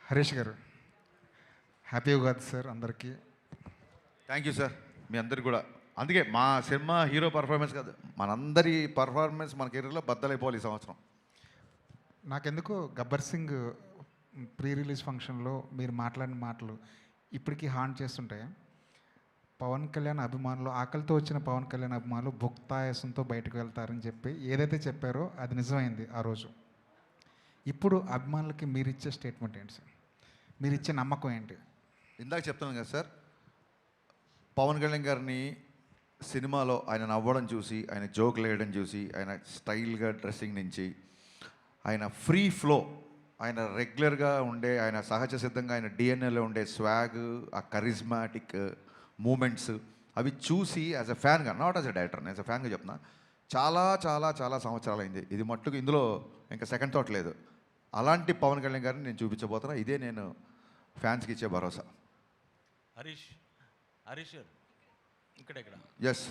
హరీష్ గారు, happy Ugadi sir అందరికీ. Thank you sir, మీ అందరికి కూడా. అందుకే మా సినిమా హీరో పర్ఫార్మెన్స్ కాదు, మనందరి పర్ఫార్మెన్స్ మన కెరీర్లో బద్దలైపోవాలి ఈ సంవత్సరం. నాకెందుకు గబ్బర్ సింగ్ ప్రీ రిలీజ్ ఫంక్షన్లో మీరు మాట్లాడిన మాటలు ఇప్పటికీ హాంట్ చేస్తుంటాయి. పవన్ కళ్యాణ్ అభిమానులు, ఆకలితో వచ్చిన పవన్ కళ్యాణ్ అభిమానులు భుక్తాయాసంతో బయటకు వెళ్తారని చెప్పి ఏదైతే చెప్పారో అది నిజమైంది ఆ రోజు. ఇప్పుడు అభిమానులకి మీరు ఇచ్చే స్టేట్మెంట్ ఏంటి సార్? మీరు ఇచ్చే నమ్మకం ఏంటి? ఇందాక చెప్తున్నాను కదా సార్, పవన్ కళ్యాణ్ గారిని సినిమాలో ఆయన నవ్వడం చూసి, ఆయన జోకులు వేయడం చూసి, ఆయన స్టైల్గా డ్రెస్సింగ్ నుంచి, ఆయన ఫ్రీ ఫ్లో, ఆయన రెగ్యులర్గా ఉండే, ఆయన సహజ సిద్ధంగా ఆయన డిఎన్ఏలో ఉండే స్వాగ్, ఆ కరిజ్మాటిక్ మూమెంట్స్ అవి చూసి యాజ్ అ ఫ్యాన్గా, not as a director, as a ఫ్యాన్గా చెప్తున్నా, చాలా చాలా చాలా సంవత్సరాలు అయింది. ఇది మట్టుకు ఇందులో ఇంకా సెకండ్ థాట్ లేదు. అలాంటి పవన్ కళ్యాణ్ గారిని నేను చూపించబోతున్నా. ఇదే నేను ఫ్యాన్స్కి ఇచ్చే భరోసా. హరీష్ గారు ఇక్కడ ఎస్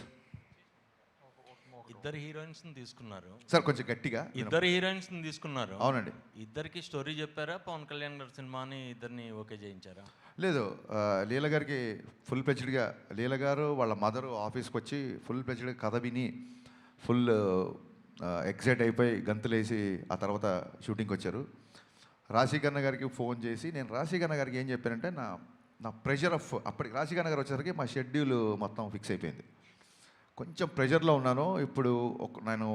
ఇద్దరు హీరోయిన్స్ తీసుకున్నారు సార్, కొంచెం గట్టిగా. ఇద్దరు హీరోయిన్స్ తీసుకున్నారు. అవునండి. ఇద్దరికి స్టోరీ చెప్పారా? పవన్ కళ్యాణ్ గారి సినిమాని ఇద్దరిని ఓకే చేయించారా? లేదు, లీల గారికి ఫుల్ ప్లెజ్డ్గా, లీల గారు వాళ్ళ మదరు ఆఫీస్కి వచ్చి ఫుల్ ప్లెజ్డ్గా కథ విని ఫుల్ ఎక్సైట్ అయిపోయి గంతులేసి ఆ తర్వాత షూటింగ్కి వచ్చారు. రాశీఖన్నా గారికి ఫోన్ చేసి, నేను రాశీఖన్నా గారికి ఏం చెప్పానంటే, నా ప్రెషర్ ఆఫ్, అప్పటికి రాశీఖన్నా గారు వచ్చేసరికి మా షెడ్యూల్ మొత్తం ఫిక్స్ అయిపోయింది. కొంచెం ప్రెషర్లో ఉన్నాను. ఇప్పుడు నేను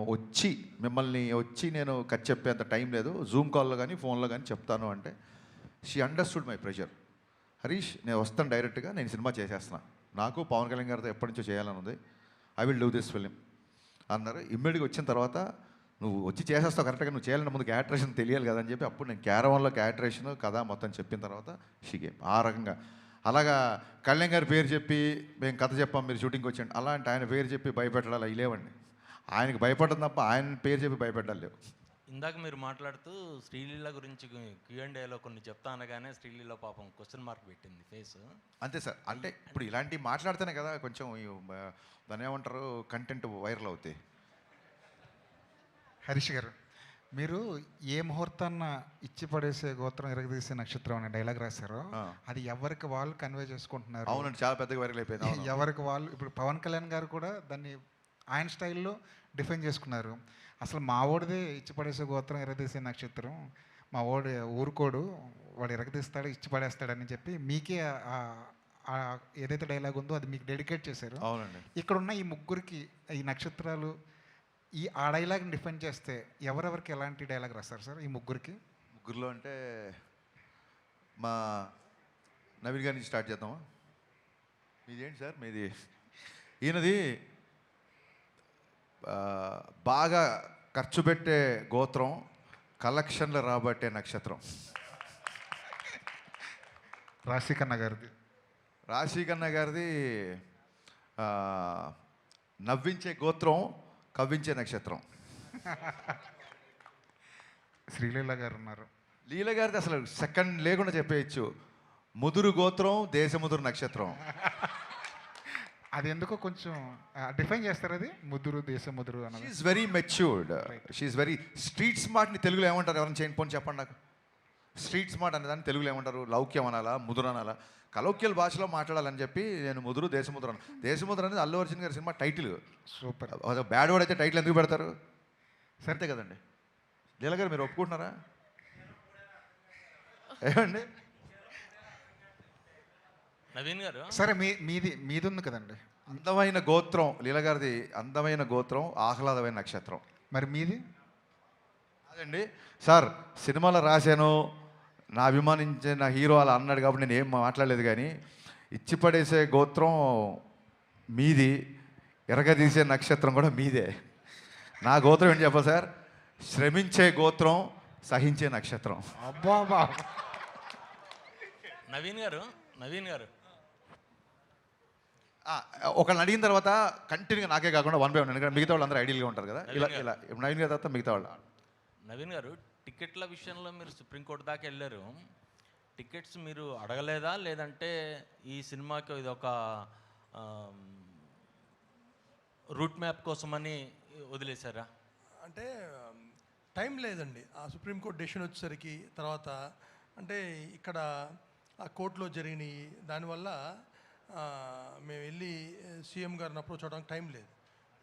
మిమ్మల్ని వచ్చి నేను కట్ చెప్పేంత టైం లేదు, జూమ్ కాల్లో కానీ ఫోన్లో కానీ చెప్తాను అంటే she understood my pressure. Harish, నేను వస్తాను డైరెక్ట్గా, నేను సినిమా చేసేస్తున్నా, నాకు పవన్ కళ్యాణ్ గారితో ఎప్పటి నుంచో చేయాలని ఉంది, I will do this film అన్నారు. ఇమ్మీడియట్గా వచ్చిన తర్వాత, నువ్వు వచ్చి చేసేస్తావు కరెక్ట్గా, నువ్వు చేయాలంటే ముందు క్యారెక్టరేషన్ తెలియాలి కదా అని చెప్పి అప్పుడు నేను క్యారవాన్లో క్యారెక్టరేషన్ కథ మొత్తం చెప్పిన తర్వాత షిగేమ్ ఆ రకంగా. అలాగా కళ్యాణ్ గారి పేరు చెప్పి మేము కథ చెప్పాం, మీరు షూటింగ్కి వచ్చాండి, అలాంటి ఆయన పేరు చెప్పి భయపెట్టాలి అవి లేవండి. ఆయనకి భయపడడం తప్ప ఆయన పేరు చెప్పి భయపెట్టాలి లేవు. ఇందాక మీరు మాట్లాడుతూ శ్రీలీల గురించి Q&Aలో కొన్ని చెప్తా అనగానే శ్రీలీల పాపం క్వశ్చన్ మార్క్ పెట్టింది ఫేస్. అంతే సార్, అంటే ఇప్పుడు ఇలాంటివి మాట్లాడితేనే కదా కొంచెం దాన్ని ఏమంటారు, కంటెంట్ వైరల్ అవుతాయి. హరీష్ గారు, మీరు ఏ ముహూర్తాన్న ఇచ్చి పడేసే గోత్రం ఎరగదీసే నక్షత్రం అనే డైలాగ్ రాశారో అది ఎవరికి వాళ్ళు కన్వే చేసుకుంటున్నారు. అవునండి, చాలా పెద్దగా వైరల్ అయిపోయింది. ఎవరికి వాళ్ళు, ఇప్పుడు పవన్ కళ్యాణ్ గారు కూడా దాన్ని ఆయన స్టైల్లో డిఫైన్ చేసుకున్నారు. అసలు మా ఓడిదే ఇచ్చి పడేసే గోత్రం ఎరగదీసే నక్షత్రం, మా ఓడి ఊరుకోడు, వాడు ఎరగదీస్తాడు ఇచ్చి పడేస్తాడని చెప్పి మీకే ఏదైతే డైలాగ్ ఉందో అది మీకు డెడికేట్ చేశారు. అవునండి. ఇక్కడ ఉన్న ఈ ముగ్గురికి ఈ నక్షత్రాలు ఆ డైలాగ్ని డిఫైన్ చేస్తే ఎవరెవరికి ఎలాంటి డైలాగ్ రాస్తారు సార్ ఈ ముగ్గురికి? ముగ్గురులో అంటే మా నవీన్ గారి నుంచి స్టార్ట్ చేద్దామా? మీది ఏంటి సార్? మీది ఈయనది బాగా ఖర్చు పెట్టే గోత్రం, కలెక్షన్లు రాబట్టే నక్షత్రం. రాశీఖన్నా గారిది నవ్వించే గోత్రం, కవ్వించే నక్షత్రం. శ్రీలీల గారు ఉన్నారు. లీల గారిది అసలు సెకండ్ లేకుండా చెప్పేయచ్చు, ముదురు గోత్రం, దేశముదురు నక్షత్రం. అది ఎందుకో కొంచెం డిఫైన్ చేస్తారు, అది ముదురు దేశముదురు అన్నది. She's very mature, she's very street స్మార్ట్ని తెలుగులో ఏమంటారు? ఎవరైనా చేయండి పోనీ చెప్పండి నాకు. స్ట్రీట్ స్మార్ట్ అనే దాన్ని తెలుగులో ఏమంటారు? లౌక్యం అనాలా, ముదురు అనాలా? కలౌక్యల భాషలో మాట్లాడాలని చెప్పి నేను ముదురు దేశముద్ర అన్న. దేశముద్ర అనేది అల్లు అర్జున్ గారి cinema title. Super. Bad word అయితే టైటిల్ ఎందుకు పెడతారు? సరితే కదండి. లీల గారు మీరు ఒప్పుకుంటున్నారా? ఏమండి నవీన్ గారు? సరే, మీది ఉంది కదండి అందమైన గోత్రం లీల గారిది, అందమైన గోత్రం, ఆహ్లాదమైన నక్షత్రం. మరి మీది? అదండి సార్, సినిమాలో రాశాను, నా అభిమానించిన హీరో అలా అన్నాడు కాబట్టి నేను ఏం మాట్లాడలేదు, కానీ ఇచ్చి పడేసే గోత్రం మీది, ఎరగదీసే నక్షత్రం కూడా మీదే. నా గోత్రం ఏంటి చెప్పాలి సార్? శ్రమించే గోత్రం, సహించే నక్షత్రం. అబ్బా. నవీన్ గారు ఒకళ్ళని అడిగిన తర్వాత కంటిన్యూగా నాకే కాకుండా 1 by 1, ఎందుకంటే మిగతా వాళ్ళు అందరూ ఐడియల్గా ఉంటారు కదా. ఇలా నవీన్ గారి తర్వాత మిగతా వాళ్ళు. నవీన్ గారు, టికెట్ల విషయంలో మీరు సుప్రీంకోర్టు దాకా వెళ్ళారు. టికెట్స్ మీరు అడగలేదా, లేదంటే ఈ సినిమాకి ఇది ఒక రూట్ మ్యాప్ కోసమని వదిలేశారా? అంటే టైం లేదండి. ఆ సుప్రీంకోర్టు డెసిషన్ వచ్చేసరికి తర్వాత అంటే ఇక్కడ ఆ కోర్టులో జరిగిన దానివల్ల మేము వెళ్ళి సీఎం గారిని అప్రోచ్ అవ్వడానికి టైం లేదు.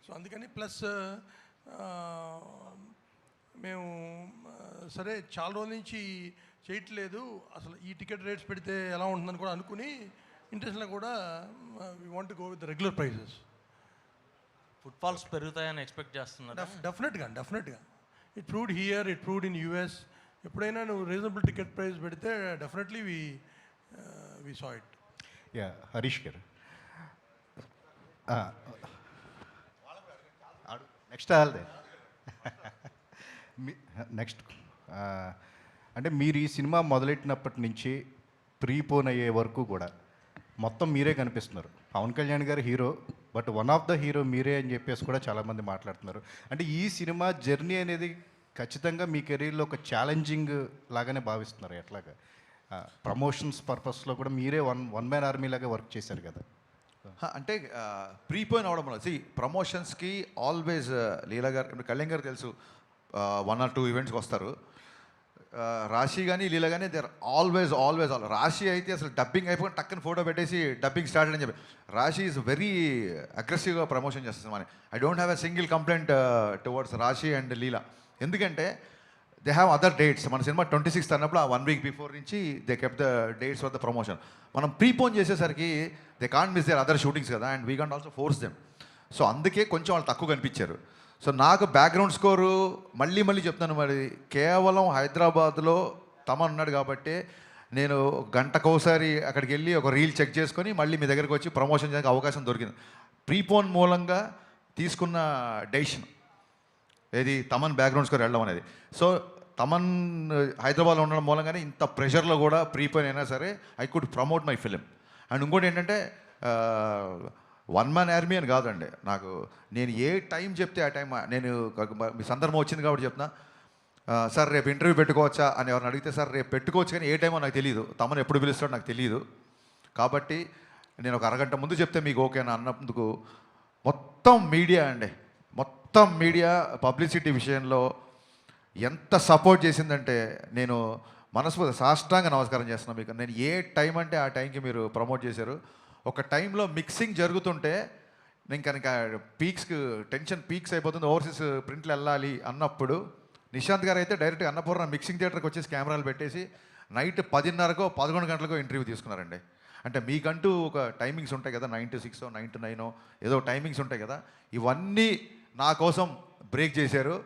సో అందుకని ప్లస్ మేము సరే చాలా రోజుల నుంచి చేయట్లేదు, అసలు ఈ టికెట్ రేట్స్ పెడితే ఎలా ఉంటుందని కూడా అనుకుని ఇంటర్నేషనల్ కూడా we want go with regular prices. Footfalls పెరుగుతాయని ఎక్స్పెక్ట్ చేస్తున్నారు? డెఫినెట్గా it proved here, it proved in US. ఎప్పుడైనా నువ్వు రీజనబుల్ టికెట్ ప్రైస్ పెడితే definitely we saw it. Yeah, Harish garu next వాళ్ళదే నెక్స్ట్ అంటే మీరు ఈ సినిమా మొదలెట్టినప్పటి నుంచి ప్రీపోన్ అయ్యే వరకు కూడా మొత్తం మీరే కనిపిస్తున్నారు. పవన్ కళ్యాణ్ గారు hero, but one of the hero మీరే అని చెప్పేసి కూడా చాలామంది మాట్లాడుతున్నారు. అంటే ఈ సినిమా జర్నీ అనేది ఖచ్చితంగా మీ కెరీర్లో ఒక ఛాలెంజింగ్ లాగానే భావిస్తున్నారు. ఎట్లాగా ప్రమోషన్స్ పర్పస్లో కూడా మీరే వన్ మ్యాన్ ఆర్మీ లాగా వర్క్ చేశారు కదా. అంటే ప్రీపోయిన్ అవడం వల్ల ప్రమోషన్స్కి ఆల్వేస్ లీలా గారు, ఇప్పుడు కళ్యాణ్ గారు తెలుసు, 1 or 2 ఈవెంట్స్కి వస్తారు. రాశి కానీ లీలా కానీ దే ఆర్ ఆల్వేస్ రాశి అయితే అసలు డబ్బింగ్ అయిపోయి టక్కన ఫోటో పెట్టేసి డబ్బింగ్ స్టార్ట్ అని చెప్పి రాశి ఈజ్ వెరీ అగ్రెసివ్గా ప్రమోషన్ చేస్తుంది. మన I don't have a single complaint towards Rashi and Leela. ఎందుకంటే దే హ్యావ్ అదర్ డేట్స్. మన సినిమా 26th అన్నప్పుడు ఆ 1 week బిఫోర్ నుంచి they kept the dates for the promotion. మనం ప్రీపోన్ చేసేసరికి they can't miss their other shootings కదా, and we can't also force them. So అందుకే కొంచెం వాళ్ళు తక్కువ కనిపించారు. సో నాకు బ్యాక్గ్రౌండ్ స్కోరు మళ్ళీ చెప్తాను, మరి కేవలం హైదరాబాద్లో తమన్ ఉన్నాడు కాబట్టి నేను గంటకోసారి అక్కడికి వెళ్ళి ఒక రీల్ చెక్ చేసుకొని మళ్ళీ మీ దగ్గరికి వచ్చి ప్రమోషన్ చేయడానికి అవకాశం దొరికింది. ప్రీపోన్ మూలంగా తీసుకున్న డెసిషన్ ఏది తమన్ బ్యాక్గ్రౌండ్ స్కోర్ వెళ్ళడం అనేది. సో తమన్ హైదరాబాద్లో ఉండడం మూలంగానే ఇంత ప్రెషర్లో కూడా ప్రీపోన్ అయినా సరే I could promote my film. And ఇంకోటి ఏంటంటే 1 man ఆర్మీ అని కాదండి, నాకు నేను ఏ టైం చెప్తే ఆ టైం నేను మీ సందర్భం వచ్చింది కాబట్టి చెప్తున్నా. సార్ రేపు ఇంటర్వ్యూ పెట్టుకోవచ్చా అని ఎవరిని అడిగితే సార్ రేపు పెట్టుకోవచ్చు, కానీ ఏ టైమో నాకు తెలియదు, తమను ఎప్పుడు పిలుస్తాడో నాకు తెలియదు. కాబట్టి నేను ఒక అరగంట ముందు చెప్తే మీకు ఓకేనా అన్నందుకు మొత్తం మీడియా అండి, మొత్తం మీడియా పబ్లిసిటీ విషయంలో ఎంత సపోర్ట్ చేసిందంటే నేను మనస్ఫూర్తి సాష్టాంగ నమస్కారం చేస్తున్నాను మీకు. నేను ఏ టైం అంటే ఆ టైంకి మీరు ప్రమోట్ చేశారు. ఒక టైంలో మిక్సింగ్ జరుగుతుంటే నేను కనుక టెన్షన్ పీక్స్ అయిపోతుంది, ఓవర్సీస్ ప్రింట్లు వెళ్ళాలి అన్నప్పుడు నిశాంత్ గారు అయితే డైరెక్ట్గా అన్నపూర్ణ మిక్సింగ్ థియేటర్కి వచ్చేసి కెమెరాలు పెట్టేసి నైట్ 10:30కో 11 గంటలకో ఇంటర్వ్యూ తీసుకున్నారండి. అంటే మీకంటూ ఒక టైమింగ్స్ ఉంటాయి కదా, 9 to 6 9 to 9 ఏదో టైమింగ్స్ ఉంటాయి కదా, ఇవన్నీ నా కోసం బ్రేక్ చేశారు.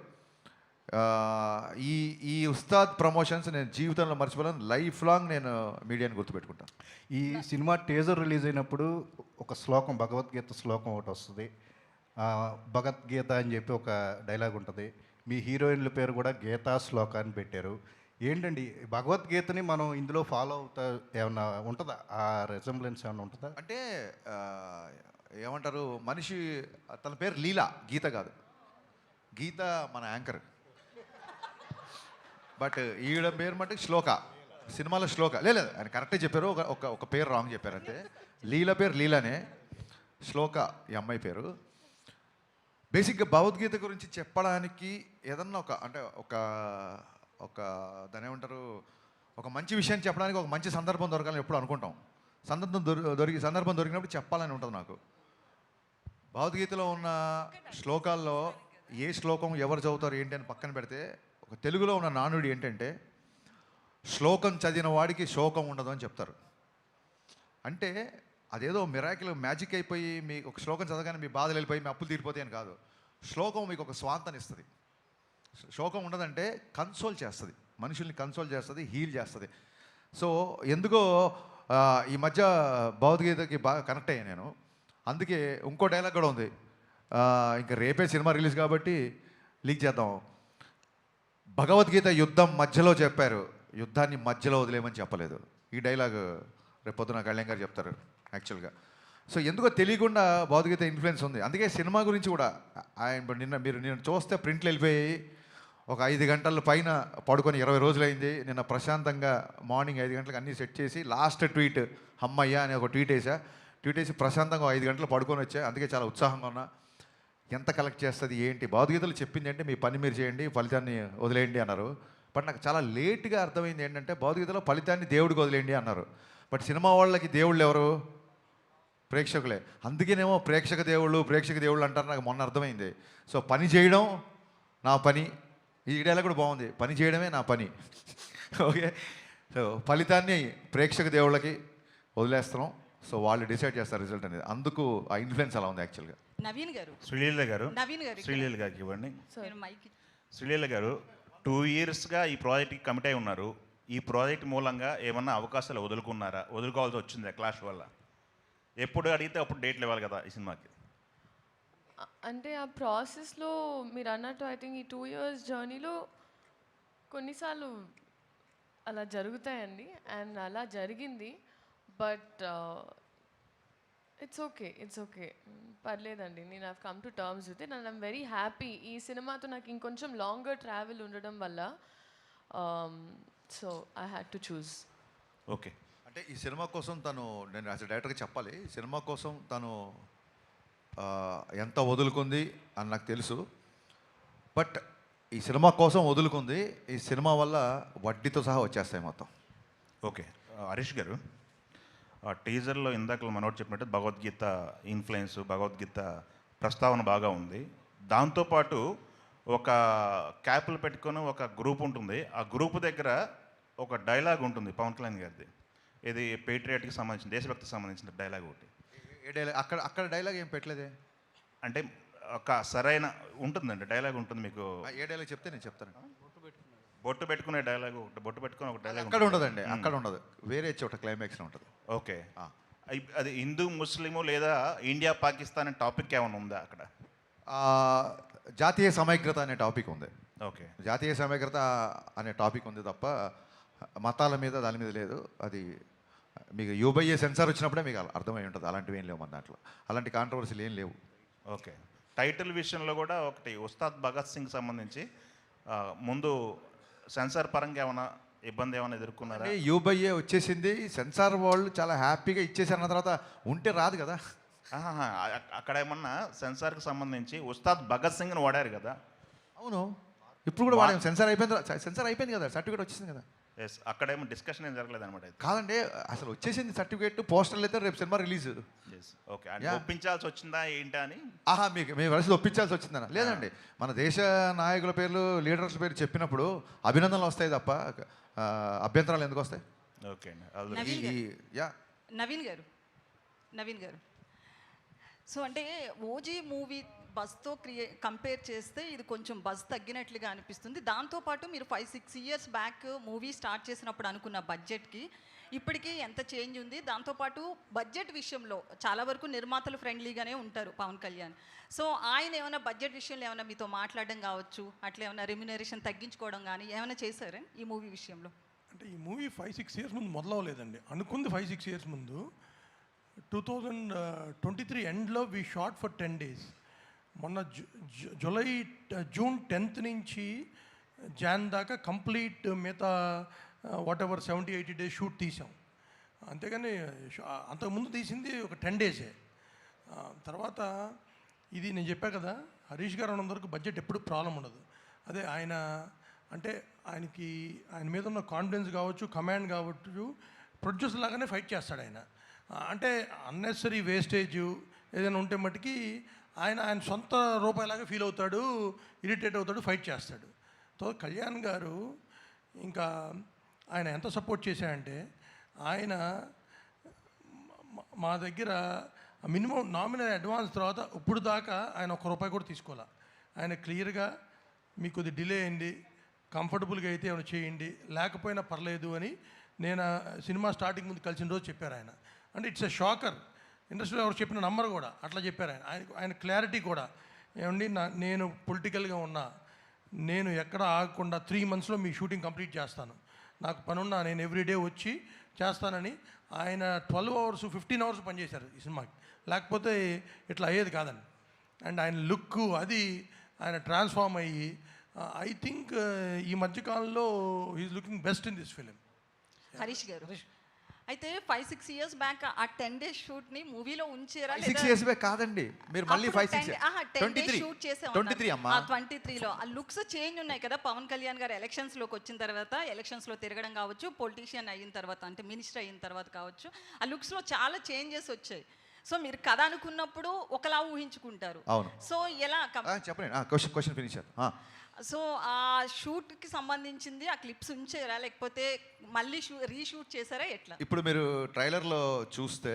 ఈ ఉస్తాద్ ప్రమోషన్స్ నేను జీవితంలో మర్చిపోలేను, లైఫ్ లాంగ్ నేను మీడియాని గుర్తుపెట్టుకుంటాను. ఈ సినిమా టీజర్ రిలీజ్ అయినప్పుడు ఒక శ్లోకం, భగవద్గీత శ్లోకం ఒకటి వస్తుంది. భగవద్గీత అని చెప్పి ఒక డైలాగ్ ఉంటుంది. మీ హీరోయిన్ల పేరు కూడా గీతా శ్లోక అని పెట్టారు. ఏంటండి భగవద్గీతని మనం ఇందులో ఫాలో అవుతా ఏమన్నా ఉంటుందా? ఆ రెజంబ్లెన్స్ ఏమన్నా ఉంటుందా? అంటే ఏమంటారు, మనిషి తన పేరు లీలా, గీత కాదు. గీత మన యాంకర్, బట్ ఈవిడ పేరు మటుకు శ్లోక. సినిమాలో శ్లోక లేదు, ఆయన కరెక్టే చెప్పారు, ఒక పేరు రాంగ్ చెప్పారు అంతే. లీల పేరు లీలానే, శ్లోక ఈ అమ్మాయి పేరు. బేసిక్గా భగవద్గీత గురించి చెప్పడానికి ఏదన్నా ఒక దాని ఏమంటారు, ఒక మంచి విషయాన్ని చెప్పడానికి ఒక మంచి సందర్భం దొరకాలని ఎప్పుడు అనుకుంటాం. సందర్భం దొరికినప్పుడు చెప్పాలని ఉంటుంది నాకు. భగవద్గీతలో ఉన్న శ్లోకాల్లో ఏ శ్లోకం ఎవరు చదువుతారు ఏంటి అని పక్కన పెడితే, ఒక తెలుగులో ఉన్న నానుడి ఏంటంటే శ్లోకం చదివిన వాడికి శోకం ఉండదు అని చెప్తారు. అంటే అదేదో మిరాకిల్ మ్యాజిక్ అయిపోయి మీ ఒక శ్లోకం చదవగానే మీ బాధలు వెళ్ళిపోయి మీ అప్పులు తీరిపోతాయి అని కాదు. శ్లోకం మీకు ఒక స్వాంతాన్ని ఇస్తుంది. శోకం ఉండదంటే కన్సోల్ చేస్తుంది, మనుషుల్ని కన్సోల్ చేస్తుంది, హీల్ చేస్తుంది. సో ఎందుకో ఈ మధ్య భగవద్గీతకి బాగా కనెక్ట్ అయ్యాను నేను. అందుకే ఇంకో డైలాగ్ కూడా ఉంది, ఇంకా రేపే సినిమా రిలీజ్ కాబట్టి లీక్ చేద్దాం. భగవద్గీత యుద్ధం మధ్యలో చెప్పారు, యుద్ధాన్ని మధ్యలో వదిలేమని చెప్పలేదు. ఈ డైలాగ్ రేపొద్దున కళ్యాణ్ గారు చెప్తారు యాక్చువల్గా. సో ఎందుకో తెలియకుండా భగవద్గీత ఇన్ఫ్లుయెన్స్ ఉంది. అందుకే సినిమా గురించి కూడా నిన్న చూస్తే ప్రింట్లు వెళ్ళిపోయి ఒక 5 గంటల పైన పడుకొని 20 రోజులైంది. నిన్న ప్రశాంతంగా మార్నింగ్ 5 గంటలకు అన్నీ సెట్ చేసి లాస్ట్ ట్వీట్ అమ్మయ్య అని ఒక ట్వీట్ వేసి ప్రశాంతంగా 5 గంటలు పడుకొని వచ్చా. అందుకే చాలా ఉత్సాహంగా ఉన్నా. ఎంత కలెక్ట్ చేస్తుంది ఏంటి, భగవద్గీతలు చెప్పింది అంటే మీ పని మీరు చేయండి, ఫలితాన్ని వదిలేయండి అన్నారు. బట్ నాకు చాలా లేట్గా అర్థమైంది ఏంటంటే భగవద్గీతలో ఫలితాన్ని దేవుడికి వదిలేండి అన్నారు. బట్ సినిమా వాళ్ళకి దేవుళ్ళు ఎవరు? ప్రేక్షకులే. అందుకేనేమో ప్రేక్షక దేవుళ్ళు అంటారు, నాకు మొన్న అర్థమైంది. సో పని చేయడం నా పని, ఈ డైలాగ్ కూడా బాగుంది, పని చేయడమే నా పని. ఓకే, సో ఫలితాన్ని ప్రేక్షక దేవుళ్ళకి వదిలేస్తున్నాం. సో వాళ్ళు డిసైడ్ చేస్తారు రిజల్ట్ అనేది. అందుకు ఆ ఇన్ఫ్లుయెన్స్ అలా ఉంది యాక్చువల్గా. నవీన్ గారు శ్రీలీల గారు నవీన్ గారు శ్రీలీల గారికి ఇవ్వండి. నేను మైక్ శ్రీలీల గారు 2 yearsగా ఈ ప్రాజెక్ట్కి కమిట్ అయి ఉన్నారు. ఈ ప్రాజెక్ట్ మూలంగా ఏమన్నా అవకాశాలు వదులుకోవాల్సి వచ్చిందా క్లాష్ వల్ల? ఎప్పుడు అడిగితే అప్పుడు డేట్లు ఇవ్వాలి కదా ఈ సినిమాకి. అంటే ఆ ప్రాసెస్లో మీరు అన్నట్టు ఐ థింక్ ఈ 2 years జర్నీలో కొన్నిసార్లు అలా జరుగుతాయండి, అండ్ అలా జరిగింది. బట్ ఇట్స్ ఓకే పర్లేదండి. నేను I've come to terms with it and I'm very happy. ఈ సినిమాతో నాకు ఇంకొంచెం లాంగర్ ట్రావెల్ ఉండడం వల్ల so I had to choose. Okay, అంటే ఈ సినిమా కోసం తను, నేను యాజ్ డైరెక్టర్గా చెప్పాలి, ఈ సినిమా కోసం తను ఎంత వదులుకుంది అని నాకు తెలుసు. బట్ ఈ సినిమా కోసం వదులుకుంది, ఈ సినిమా వల్ల వడ్డీతో సహా వచ్చేస్తాయి మొత్తం. ఓకే. హరీష్ గారు, టీజర్లో ఇందాక మనోడు చెప్పినట్టు భగవద్గీత ఇన్ఫ్లుయెన్స్, భగవద్గీత ప్రస్తావన బాగా ఉంది. దాంతోపాటు ఒక క్యాప్లు పెట్టుకొని ఒక గ్రూప్ ఉంటుంది. ఆ గ్రూప్ దగ్గర ఒక డైలాగ్ ఉంటుంది పవన్ కళ్యాణ్ గారిది. ఇది పేట్రియాట్కి సంబంధించిన, దేశభక్తికి సంబంధించిన డైలాగ్ ఒకటి. ఏ డైలాగ్? అక్కడ డైలాగ్ ఏం పెట్టలేదే. అంటే ఒక సరైన ఉంటుందండి, డైలాగ్ ఉంటుంది మీకు. ఏ డైలాగ్ చెప్తే నేను చెప్తాను. బొట్టు పెట్టుకునే డైలాగ్ ఒకటి, బొట్టు పెట్టుకునే ఒక డైలాగ్ అక్కడ ఉండదండి, అక్కడ ఉండదు, వేరే చోట క్లైమాక్స్లో ఉంటుంది. ఓకే, అది హిందూ ముస్లిము లేదా ఇండియా పాకిస్తాన్ అనే టాపిక్ ఏమైనా ఉందా అక్కడ? జాతీయ సమైక్యత అనే టాపిక్ ఉంది. ఓకే, జాతీయ సమైక్యత అనే టాపిక్ ఉంది తప్ప మతాల మీద దాని మీద లేదు. అది మీకు యూబైఏ సెన్సార్ వచ్చినప్పుడే మీకు అర్థమై ఉంటుంది. అలాంటివి ఏం లేవు మన దాంట్లో, అలాంటి కాంట్రవర్సీలు ఏం లేవు. ఓకే. టైటిల్ విషయంలో కూడా ఒకటి ఉస్తాద్ భగత్ సింగ్ సంబంధించి ముందు సెన్సార్ పరంగా ఏమైనా ఇబ్బంది ఏమైనా ఎదుర్కొన్నారా? యూబైఏ వచ్చేసింది, సెన్సార్ వాళ్ళు చాలా హ్యాపీగా ఇచ్చేసారు. అన్న తర్వాత ఉంటే రాదు కదా. అక్కడ ఏమన్నా సెన్సార్కి సంబంధించి ఉస్తాద్ భగత్ సింగ్ని వాడారు కదా. అవును, ఇప్పుడు కూడా వాడాము. సెన్సార్ అయిపోయింది కదా, సర్టిఫికేట్ వచ్చేసింది కదా. ఎస్, అక్కడేమో డిస్కషన్ ఏం జరగలేదు అనమాట. కాదండి, అసలు వచ్చేసింది సర్టిఫికేట్, పోస్టర్లు అయితే రేపు సినిమా రిలీజ్. Yes, okay. అంటే ఒప్పించాల్సి వచ్చిందా ఏంటా అని? మీకు మేము వరుస ఒప్పించాల్సి వచ్చిందన్న? లేదండి, మన దేశ నాయకుల పేర్లు, లీడర్స్ పేరు చెప్పినప్పుడు అభినందనలు వస్తాయి తప్ప అభ్యంతరాలు ఎందుకు వస్తాయి? ఓకే అండి. నవీన్ గారు సో అంటే ఓజీ మూవీ బస్తో కంపేర్ చేస్తే ఇది కొంచెం బస్ తగ్గినట్లుగా అనిపిస్తుంది. దాంతోపాటు మీరు 5-6 years బ్యాక్ మూవీ స్టార్ట్ చేసినప్పుడు అనుకున్న బడ్జెట్కి ఇప్పటికీ ఎంత చేంజ్ ఉంది? దాంతోపాటు బడ్జెట్ విషయంలో చాలా వరకు నిర్మాతలు ఫ్రెండ్లీగానే ఉంటారు పవన్ కళ్యాణ్. సో ఆయన ఏమైనా బడ్జెట్ విషయంలో ఏమైనా మీతో మాట్లాడడం కావచ్చు, అట్లా ఏమైనా రెమ్యునరేషన్ తగ్గించుకోవడం కానీ ఏమైనా చేశారా ఈ మూవీ విషయంలో? అంటే ఈ మూవీ 5-6 years ముందు మొదలవలేదండి. అనుకుంది 5-6 years ముందు. 2023 ఎండ్లో వీ షాట్ ఫర్ 10 days. మొన్న జూన్ 10th నుంచి జాన్ దాకా కంప్లీట్ మిగతా వాట్ ఎవర్ 70-80 days షూట్ తీసాం. అంతేగాని అంతకుముందు తీసింది ఒక 10 days. తర్వాత ఇది నేను చెప్పా కదా, హరీష్ గారు అన్నంతవరకు బడ్జెట్ ఎప్పుడు ప్రాబ్లం ఉండదు. అదే ఆయన అంటే ఆయన మీద ఉన్న కాన్ఫిడెన్స్ కావచ్చు, కమాండ్ కావచ్చు, ప్రొడ్యూసర్ లాగానే ఫైట్ చేస్తాడు ఆయన. అంటే అన్నెసరీ వేస్టేజ్ ఏదైనా ఉంటే మట్టుకి ఆయన సొంత రూపాయలాగా ఫీల్ అవుతాడు, ఇరిటేట్ అవుతాడు, ఫైట్ చేస్తాడు. సో కళ్యాణ్ గారు ఇంకా ఆయన ఎంత సపోర్ట్ చేశాడంటే, ఆయన మా దగ్గర మినిమం నామినల్ అడ్వాన్స్ తర్వాత ఇప్పుడు దాకా ఆయన ₹1 కూడా తీసుకోవాలి. ఆయన క్లియర్గా మీకు కొద్ది డిలే అయింది, కంఫర్టబుల్గా అయితే ఏమైనా చేయండి, లేకపోయినా పర్లేదు అని నేను సినిమా స్టార్టింగ్ ముందు కలిసిన రోజు చెప్పారు ఆయన. అంటే ఇట్స్ ఎ షాకర్. ఇండస్ట్రీలో ఎవరు చెప్పిన నంబర్ కూడా అట్లా చెప్పారు ఆయన క్లారిటీ కూడా. ఏమండి, నేను పొలిటికల్గా ఉన్నా, నేను ఎక్కడ ఆగకుండా 3 monthsలో మీ షూటింగ్ కంప్లీట్ చేస్తాను, నాకు పనున్నా నేను ఎవ్రీడే వచ్చి చేస్తానని ఆయన 12 hours 15 hours పనిచేశారు ఈ సినిమాకి. లేకపోతే ఇట్లా అయ్యేది కాదండి. అండ్ ఆయన లుక్ అది ఆయన ట్రాన్స్ఫార్మ్ అయ్యి ఐ థింక్ ఈ మధ్యకాలంలో he's looking best in this film. Harish garu అయితే 5-6 ఇయర్స్ బ్యాక్ ఆ 10 డేస్ షూట్ ని మూవీలో ఉంచారా 6 ఇయర్స్ బ్యాక్ కాదండి, మీరు మళ్ళీ 5-6 10 డేస్ షూట్ చేసాం 23 అమ్మా. 23లో ఆ లుక్స్ చేంజ్ ఉన్నాయి కదా. పవన్ కళ్యాణ్ గారు ఎలక్షన్స్ లోకి వచ్చిన తర్వాత, ఎలక్షన్స్ లో తిరగడం కావచ్చు, పొలిటీషియన్ అయిన తర్వాత అంటే మినిస్టర్ అయిన తర్వాత కావచ్చు, ఆ లుక్స్ లో చాలా చేంజెస్ వచ్చాయి. సో మీరు కథ అనుకున్నప్పుడు ఒకలా ఊహించుకుంటారు. అవును. సో ఎలా చెప్పండి, క్వశ్చన్ ఫినిష్. సో ఆ షూట్కి సంబంధించింది ఆ క్లిప్స్ ఉంచారా, లేకపోతే మళ్ళీ రీషూట్ చేశారా, ఎట్లా? ఇప్పుడు మీరు ట్రైలర్లో చూస్తే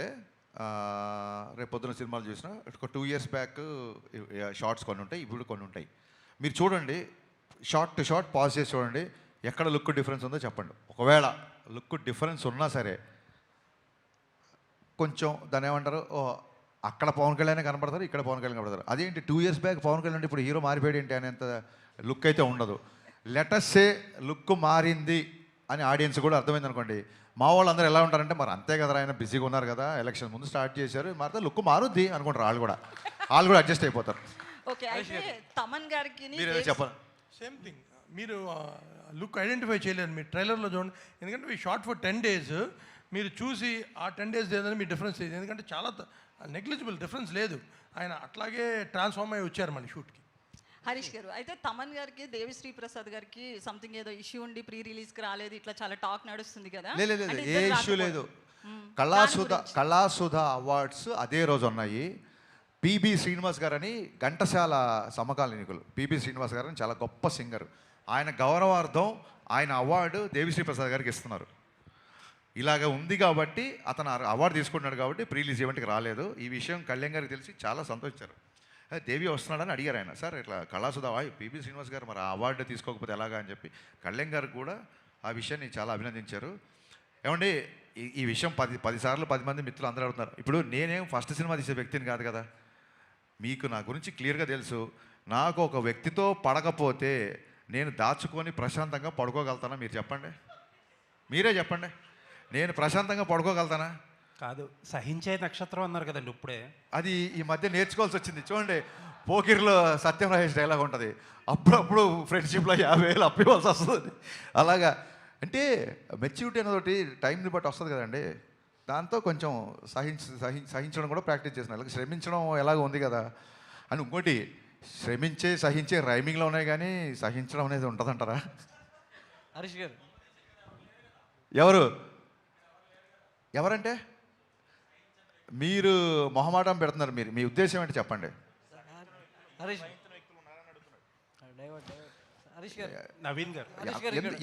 రేపు పొద్దున సినిమాలు చూసినా ఒక 2 ఇయర్స్ బ్యాక్ షార్ట్స్ కొన్ని ఉంటాయి, ఇప్పుడు కొన్ని ఉంటాయి. మీరు చూడండి, షార్ట్ టు షార్ట్ పాజ్ చేసి చూడండి, ఎక్కడ లుక్ డిఫరెన్స్ ఉందో చెప్పండి. ఒకవేళ లుక్ డిఫరెన్స్ ఉన్నా సరే కొంచెం దాని ఏమంటారు, అక్కడ పవన్ కళ్యాణ్ కనపడతారు, ఇక్కడ పవన్ కళ్యాణ్ కనపడతారు. అదేంటి 2 ఇయర్స్ బ్యాక్ పవన్ కళ్యాణ్ ఇప్పుడు హీరో మారిపోయాడు ఏంటి అనేంత లుక్ అయితే ఉండదు. లెటస్సే లుక్ మారింది అని ఆడియన్స్ కూడా అర్థమైంది అనుకోండి. మా వాళ్ళు అందరూ ఎలా ఉంటారంటే, మరి అంతే కదా, ఆయన బిజీగా ఉన్నారు కదా, ఎలక్షన్ ముందు స్టార్ట్ చేశారు, మారితే లుక్ మారుద్ది అనుకుంటారు. వాళ్ళు కూడా అడ్జస్ట్ అయిపోతారు. ఓకే, అయితే తమన్ గారికి మీరు చెప్పండి. సేమ్ థింగ్, మీరు లుక్ ఐడెంటిఫై చేయలేరు మీరు ట్రైలర్లో చూడండి. ఎందుకంటే ఈ షార్ట్ ఫర్ 10 days మీరు చూసి ఆ 10 days ఏదైనా మీ డిఫరెన్స్ లేదు. ఎందుకంటే చాలా నెగ్లిజిబుల్ డిఫరెన్స్ లేదు. ఆయన అట్లాగే ట్రాన్స్ఫార్మ్ అయ్యి వచ్చారు మన షూట్కి. హరీష్ గారు, అయితే తమన్ గారికి దేవిశ్రీ ప్రసాద్ గారికి సంథింగ్ ఏదో ఇష్యూ ఉండి ప్రీ రిలీజ్కి రాలేదు, ఇట్లా చాలా టాక్ నడుస్తుంది కదా. లేదు, ఏ ఇష్యూ లేదు. కళాసుధ అవార్డ్స్ అదే రోజు ఉన్నాయి. పిబి శ్రీనివాస్ గారు అని ఘంటసాల సమకాలీనికులు, పిబి శ్రీనివాస్ గారు అని చాలా గొప్ప సింగర్, ఆయన గౌరవార్థం ఆయన అవార్డు దేవిశ్రీ ప్రసాద్ గారికి ఇస్తున్నారు. ఇలాగ ఉంది కాబట్టి అతను అవార్డు తీసుకుంటున్నాడు కాబట్టి ప్రీ రిలీజ్ ఈవెంట్కి రాలేదు. ఈ విషయం కళ్యాణ్ గారికి తెలిసి చాలా సంతోషించారు. దేవి వస్తున్నాడని అడిగారు ఆయన. సార్ ఇట్లా కళాసుధ పిబి శ్రీనివాస్ గారు మరి ఆ అవార్డు తీసుకోకపోతే ఎలాగా అని చెప్పి కళ్యాణ్ గారు కూడా ఆ విషయాన్ని చాలా అభినందించారు. ఏమండి, ఈ విషయం 10 సార్లు 10 మంది మిత్రులు అందరూ అడుగుతున్నారు. ఇప్పుడు నేనేం ఫస్ట్ సినిమా తీసే వ్యక్తిని కాదు కదా, మీకు నా గురించి క్లియర్గా తెలుసు. నాకు ఒక వ్యక్తితో పడకపోతే నేను దాచుకొని ప్రశాంతంగా పడుకోగలుగుతానా? మీరు చెప్పండి, మీరే చెప్పండి. నేను ప్రశాంతంగా పడుకోగలుగుతానా? కాదు, సహించే నక్షత్రం అన్నారు కదండి ఇప్పుడే. అది ఈ మధ్య నేర్చుకోవాల్సి వచ్చింది. చూడండి, పోకిర్లో సత్యం రాజేష్ డైలాగ్ ఉంటుంది, అప్పుడప్పుడు ఫ్రెండ్షిప్లో 50,000 అప్పివ్వాల్సి వస్తుంది. అలాగా అంటే మెచ్యూరిటీ అనేది టైంని బట్టి వస్తుంది కదండి. దాంతో కొంచెం సహించడం కూడా ప్రాక్టీస్ చేస్తున్నాను. అలాగే శ్రమించడం ఎలాగ ఉంది కదా అని. ఇంకోటి, సహించే రైమింగ్లో ఉన్నాయి కానీ సహించడం అనేది ఉంటుందంటారా? హరీష్ గారు, ఎవరంటే మీరు మొహమాటం పెడుతున్నారు. మీ ఉద్దేశం ఏంటి చెప్పండి. హరీష్ గారు, నవీన్ గారు,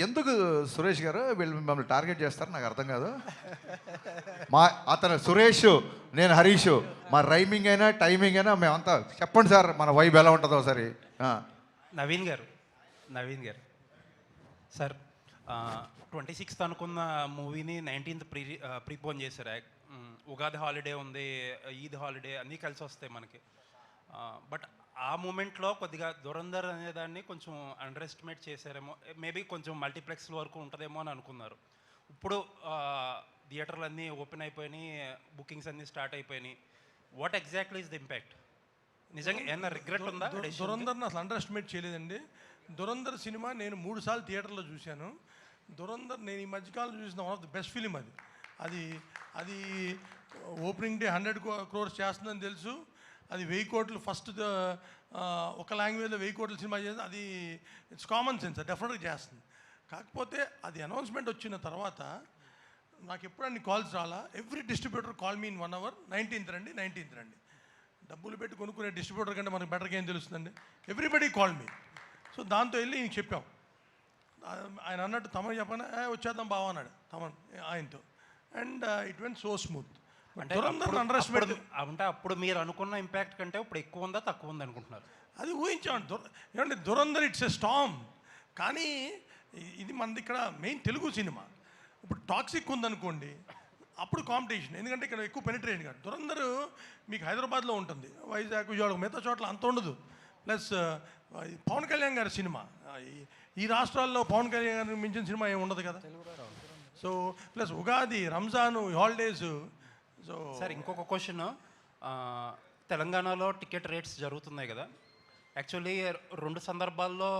ఎందుకు సురేష్ గారు వీళ్ళు మిమ్మల్ని టార్గెట్ చేస్తారు నాకు అర్థం కాదు. అతను సురేష్, నేను హరీష్, మా రైమింగ్ అయినా టైమింగ్ అయినా మేమంతా చెప్పండి సార్, మన వైబ్ ఎలా ఉంటుందో ఒకసారి. నవీన్ గారు సార్, 26th అనుకున్న మూవీని 19th ప్రీపోన్ చేశారు. ఉగాది హాలిడే ఉంది, ఈద్ హాలిడే అన్నీ కలిసి వస్తాయి మనకి. బట్ ఆ మూమెంట్లో కొద్దిగా దురంధర్ అనేదాన్ని కొంచెం అండర్ ఎస్టిమేట్ చేశారేమో, మేబీ కొంచెం మల్టీప్లెక్స్ వరకు ఉంటుందేమో అని అనుకున్నారు. ఇప్పుడు థియేటర్లు అన్నీ ఓపెన్ అయిపోయినాయి, బుకింగ్స్ అన్నీ స్టార్ట్ అయిపోయినాయి. What exactly is the impact? నిజంగా ఏమన్నా రిగ్రెట్ ఉందా? దురంధర్ని అసలు అండర్ ఎస్టిమేట్ చేయలేదండి. దురంధర్ సినిమా నేను 3 సార్లు థియేటర్లో చూశాను. దురంధర్ నేను ఈ మధ్యకాలంలో చూసిన one of the best film. అది ఓపెనింగ్ డే 100 crores చేస్తుందని తెలుసు. అది 1000 కోట్లు ఫస్ట్ ఒక లాంగ్వేజ్లో 1000 కోట్ల సినిమా చేస్తుంది. అది ఇట్స్ కామన్ సెన్స్, డెఫినెట్గా చేస్తుంది. కాకపోతే అది అనౌన్స్మెంట్ వచ్చిన తర్వాత నాకు ఎప్పుడు అన్ని కాల్స్ రాలా. Every distributor call me in 1 hour, 19th రండి. డబ్బులు పెట్టి కొనుక్కునే డిస్ట్రిబ్యూటర్ కంటే మనకు బెటర్గా ఏం తెలుస్తుందండి. Everybody call me. సో దాంతో వెళ్ళి ఇంక చెప్పాం. ఆయన అన్నట్టు తమన్ చెప్పాను, వచ్చేద్దాం బావ అన్నాడు తమన్ ఆయనతో. And it went so smooth. అంటే అప్పుడు మీరు అనుకున్న ఇంపాక్ట్ కంటే ఇప్పుడు ఎక్కువ ఉందా తక్కువ ఉంది అనుకుంటున్నారు? అది ఊహించామండి. ఏమంటే దురంధర్ ఇట్స్ ఎ స్టామ్. కానీ ఇది మనది ఇక్కడ మెయిన్ తెలుగు సినిమా. ఇప్పుడు టాక్సిక్ ఉందనుకోండి, అప్పుడు కాంపిటీషన్. ఎందుకంటే ఇక్కడ ఎక్కువ పెనిట్రేషన్ కాదు. దురంధర్ మీకు హైదరాబాద్లో ఉంటుంది, వైజాగ్, విజయవాడ, మిగతా చోట్ల అంత ఉండదు. ప్లస్ పవన్ కళ్యాణ్ గారి సినిమా, ఈ రాష్ట్రాల్లో పవన్ కళ్యాణ్ గారిని మించిన సినిమా ఏమి ఉండదు కదా. So plus Ugadi, Ramzan, holidays. So sir ఇంకొక క్వశ్చన్, తెలంగాణలో టికెట్ రేట్స్ జరుగుతున్నాయి కదా. యాక్చువల్లీ 2 సందర్భాల్లో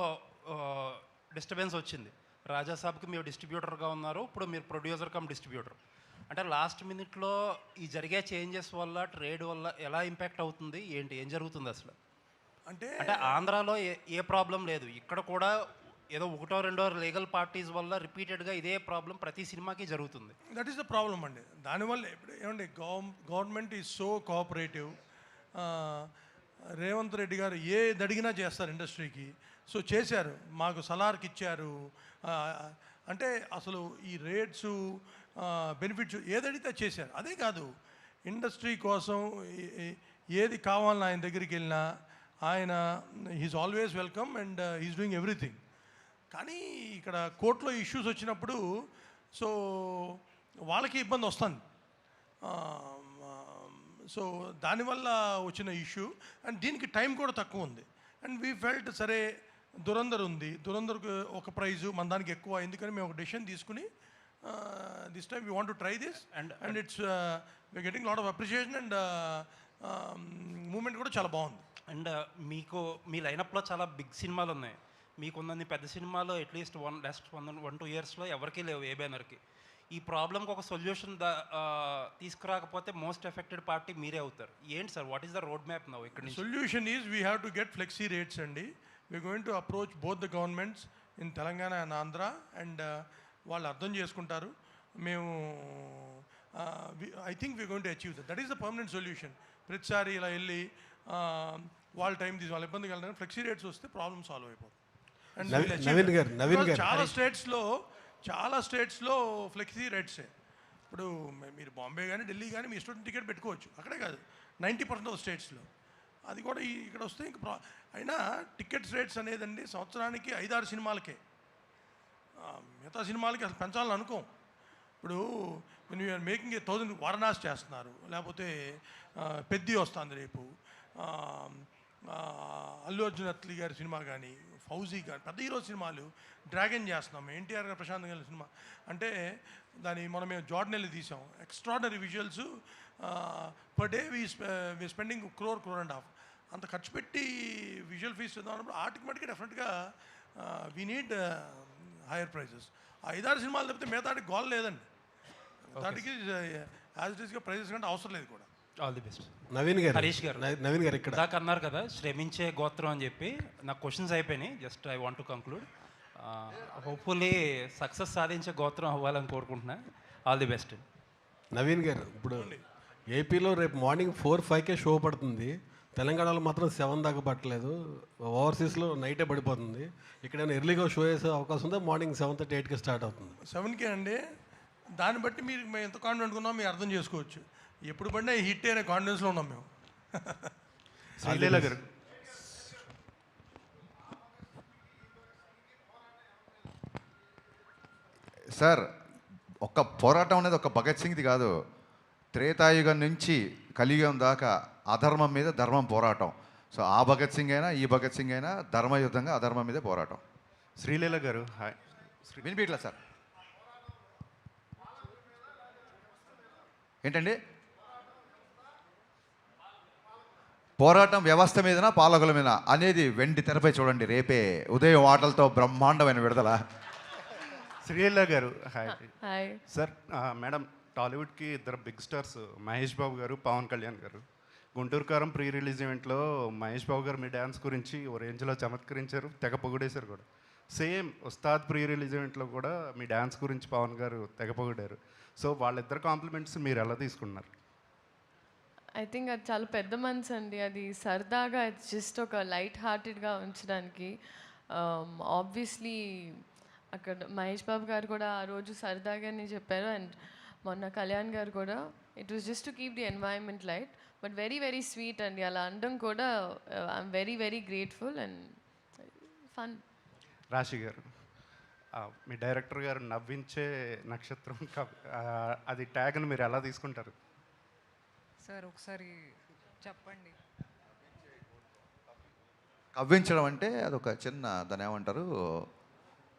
డిస్టర్బెన్స్ వచ్చింది. రాజాసాబ్కి మీరు డిస్ట్రిబ్యూటర్గా ఉన్నారు, ఇప్పుడు మీరు ప్రొడ్యూసర్ కమ్ డిస్ట్రిబ్యూటర్. అంటే లాస్ట్ మినిట్లో ఈ జరిగే చేంజెస్ వల్ల ట్రేడ్ వల్ల ఎలా ఇంపాక్ట్ అవుతుంది ఏంటి ఏం జరుగుతుంది అసలు? అంటే అంటే ఆంధ్రాలో ఏ ప్రాబ్లం లేదు, ఇక్కడ కూడా ఏదో ఒకటో రెండో లీగల్ పార్టీస్ వల్ల రిపీటెడ్గా ఇదే ప్రాబ్లం ప్రతి సినిమాకి జరుగుతుంది. దట్ ఈస్ ద ప్రాబ్లం అండి. దానివల్ల ఇప్పుడు ఏమండి government is so cooperative. Revanth Reddy గారు ఏది అడిగినా చేస్తారు ఇండస్ట్రీకి. సో చేశారు, మాకు సలార్కి ఇచ్చారు. అంటే అసలు ఈ రేట్స్ బెనిఫిట్స్ ఏది అడిగితే చేశారు. అదే కాదు, ఇండస్ట్రీ కోసం ఏది కావాలని ఆయన దగ్గరికి వెళ్ళినా ఆయన he's always welcome and he's doing everything. కానీ ఇక్కడ కోర్టులో ఇష్యూస్ వచ్చినప్పుడు సో వాళ్ళకి ఇబ్బంది వస్తుంది. సో దానివల్ల వచ్చిన ఇష్యూ అండ్ దీనికి టైం కూడా తక్కువ ఉంది. అండ్ వీ ఫెల్ట్ సరే దురంధర్ ఉంది, దురంధర్కి ఒక ప్రైజు మన దానికి ఎక్కువ, ఎందుకని మేము ఒక డెసిషన్ తీసుకుని this time we want to try this and it's we getting lot of appreciation and moment కూడా చాలా బాగుంది. అండ్ మీకు మీ లైనప్లో చాలా బిగ్ సినిమాలు ఉన్నాయి, మీకున్నన్ని పెద్ద సినిమాలు అట్లీస్ట్ 1-2 ఇయర్స్లో ఎవరికీ లేవు ఏ బ్యానర్కి. ఈ ప్రాబ్లంకి ఒక సొల్యూషన్ తీసుకురాకపోతే మోస్ట్ ఎఫెక్టెడ్ పార్టీ మీరే అవుతారు. ఏంటి sir, what is the road map now ఇక్కడ నుంచి? Solution is we have to get flexi rates అండి. We're going to approach both the governments in Telangana and Andhra అండ్ వాళ్ళు అర్థం చేసుకుంటారు. మేము I think we going to achieve that is the permanent solution. ప్రతిసారి ఇలా వెళ్ళి వాళ్ళ టైం తీసి వాళ్ళ ఇబ్బంది కలగడానికి ఫ్లెక్సీ రేట్స్ వస్తే ప్రాబ్లమ్ సాల్వ్ అయిపోతుంది. నవీన్ గారు చాలా స్టేట్స్లో ఫ్లెక్సీ రేట్సే. ఇప్పుడు మీరు బాంబే కానీ ఢిల్లీ కానీ మీ స్టూడెంట్ టికెట్ పెట్టుకోవచ్చు, అక్కడే కాదు 90% ఆఫ్ స్టేట్స్లో. అది కూడా ఇక్కడ వస్తే ఇంక అయినా టికెట్స్ రేట్స్ అనేదండి సంవత్సరానికి 5-6 సినిమాలకే, మిగతా సినిమాలకి అసలు పెంచాలని అనుకోం. ఇప్పుడు యూఆర్ మేకింగ్ 1000 వారణాసి చేస్తున్నారు, లేకపోతే పెద్ది వస్తుంది రేపు, అల్లు అర్జున్ అత్లీ గారి సినిమా కానీ ఫౌజీ కానీ పెద్ద హీరో సినిమాలు డ్రాగన్ చేస్తున్నాం, ఎన్టీఆర్ గారు ప్రశాంత్ గారి సినిమా. అంటే మనం మేము జార్డన్ వెళ్ళి తీసాం, extraordinary visuals. Per day we spending crore and half. అంత ఖర్చు పెట్టి విజువల్ ఫీస్ చేద్దాం అన్నప్పుడు ఆటోమేటిక్గా డెఫినెట్గా వీ నీడ్ హైయర్ ప్రైజెస్. 5-6 సినిమాలు తప్పితే మిగతాటికి గోల్ లేదండి. దానికి యాజ్ ఇట్ ఈస్గా ప్రైజెస్ కంటే అవసరం లేదు కూడా. All the best. హరీష్ గారు ఇక్కడ దాకా అన్నారు కదా శ్రమించే గోత్రం అని చెప్పి, నా క్వశ్చన్స్ అయిపోయినాయి. Just I want to conclude. Hopefully success సాధించే గోత్రం అవ్వాలని కోరుకుంటున్నా. All the best. నవీన్ గారు, ఇప్పుడు ఏపీలో రేపు మార్నింగ్ 4-5కే షో పడుతుంది, తెలంగాణలో మాత్రం 7 దాకా పట్టలేదు, ఓవర్సీస్లో నైటే పడిపోతుంది. ఇక్కడైనా ఎర్లీగా షో వేసే అవకాశం ఉందా? మార్నింగ్ 7:30-8కి స్టార్ట్ అవుతుంది. 7కే అండి. దాన్ని బట్టి మేము ఎంత కాన్ఫిడెంట్ ఉన్నామో మీరు అర్థం చేసుకోవచ్చు. ఎప్పుడు పడినా హిట్ అనే కాన్ఫిడెన్స్లో ఉన్నాం మేము. శ్రీలీల గారు, సార్ ఒక్క పోరాటం అనేది ఒక భగత్ సింగ్ది కాదు. త్రేతాయుగం నుంచి కలియుగం దాకా అధర్మం మీద ధర్మం పోరాటం. సో ఆ భగత్ సింగ్ అయినా ఈ భగత్ సింగ్ అయినా ధర్మయుద్ధంగా అధర్మం మీదే పోరాటం. శ్రీలీల గారు హాయ్. వినిపించట్లా సార్? ఏంటండి పోరాటం వ్యవస్థ మీదనా పాలకుల మీద అనేది వెండి తెరపై చూడండి రేపే ఉదయం ఆటలతో బ్రహ్మాండమైన విడుదల. Sreeleela garu hi. Hi sir, madam, టాలీవుడ్కి 2 బిగ్ స్టార్స్ మహేష్ బాబు గారు, పవన్ కళ్యాణ్ గారు. గుంటూరు కారం ప్రీ రిలీజ్ ఈవెంట్లో మహేష్ బాబు గారు మీ డ్యాన్స్ గురించి ఓ రేంజ్లో చమత్కరించారు, తెగ పొగిడేశారు కూడా. సేమ్ ఉస్తాద్ ప్రీ రిలీజ్ ఈవెంట్లో కూడా మీ డ్యాన్స్ గురించి పవన్ గారు తెగ పొగిడారు. సో వాళ్ళిద్దరు కాంప్లిమెంట్స్ మీరు ఎలా తీసుకున్నారు? ఐ థింక్ అది చాలా పెద్ద మనసు అండి. అది సరదాగా జస్ట్ ఒక లైట్ హార్టెడ్గా ఉంచడానికి. ఆబ్వియస్లీ అక్కడ మహేష్ బాబు గారు కూడా ఆ రోజు సరదాగానే చెప్పారు, అండ్ మొన్న కళ్యాణ్ గారు కూడా. It was just to keep the environment light, but very very sweet అండి. అలా అనడం కూడా I'm very very grateful and fun. రాశి గారు, మీ డైరెక్టర్ గారు నవ్వించే నక్షత్రం అది ట్యాగ్ని మీరు ఎలా తీసుకుంటారు? సార్ ఒకసారి చెప్పండి. కవ్వించడం అంటే అదొక చిన్న దాని ఏమంటారు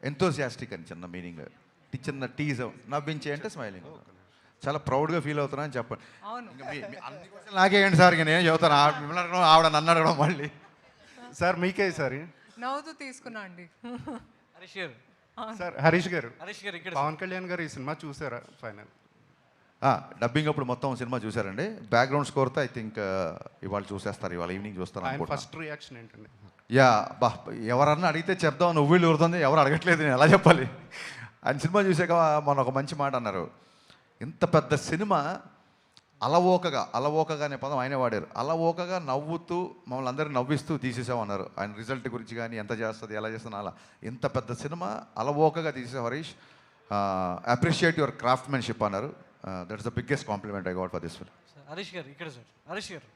ఎంతోసియాస్టిక్ అని చిన్న మీనింగ్, చిన్న టీజ్. నవ్వించే అంటే స్మైలింగ్. చాలా ప్రౌడ్గా ఫీల్ అవుతున్నా అని చెప్పండి. అవును. అన్ని క్వశ్చన్లు నాకేయండి సార్, ఇక నేను చెబుతాను. మిమ్మల్ని అడగడం, ఆవిడ నన్ను అడగడం మళ్ళీ. సార్ మీకే సార్ నవ్వుతూ తీసుకున్నా అండి. హరీష్ గారు సార్, హరీష్ గారు ఇక్కడ పవన్ కళ్యాణ్ గారు ఈ సినిమా చూసారా? ఫైనల్ డబ్బింగ్ అప్పుడు మొత్తం సినిమా చూసారండి. బ్యాక్గ్రౌండ్ స్కోర్తో ఐ థింక్ ఇవాళ చూసేస్తారు, ఇవాళ ఈవినింగ్ చూస్తారు ఆయన అనుకుంటున్నాను. ఫస్ట్ రియాక్షన్ ఏంటండి? యా బా, ఎవరన్నా అడిగితే చెప్దాం నువ్వు ఊరుతుంది, ఎవరు అడగట్లేదు, నేను ఎలా చెప్పాలి. ఆయన సినిమా చూసాక మొన్న ఒక మంచి మాట అన్నారు, ఇంత పెద్ద సినిమా అలవోకగా అనే పదం ఆయనే వాడారు. అలవోకగా నవ్వుతూ మమ్మల్ని అందరినీ నవ్విస్తూ తీసేసామన్నారు. ఆయన రిజల్ట్ గురించి కానీ ఎంత చేస్తుంది ఎలా చేస్తుంది అలా. ఇంత పెద్ద సినిమా అలవోకగా తీసేసావు హరీష్, అప్రిషియేట్ యువర్ క్రాఫ్ట్మెన్షిప్ అన్నారు. That's the biggest compliment I got for this film. Harish గారు ఇక్కడ సార్. హరీష్ గారు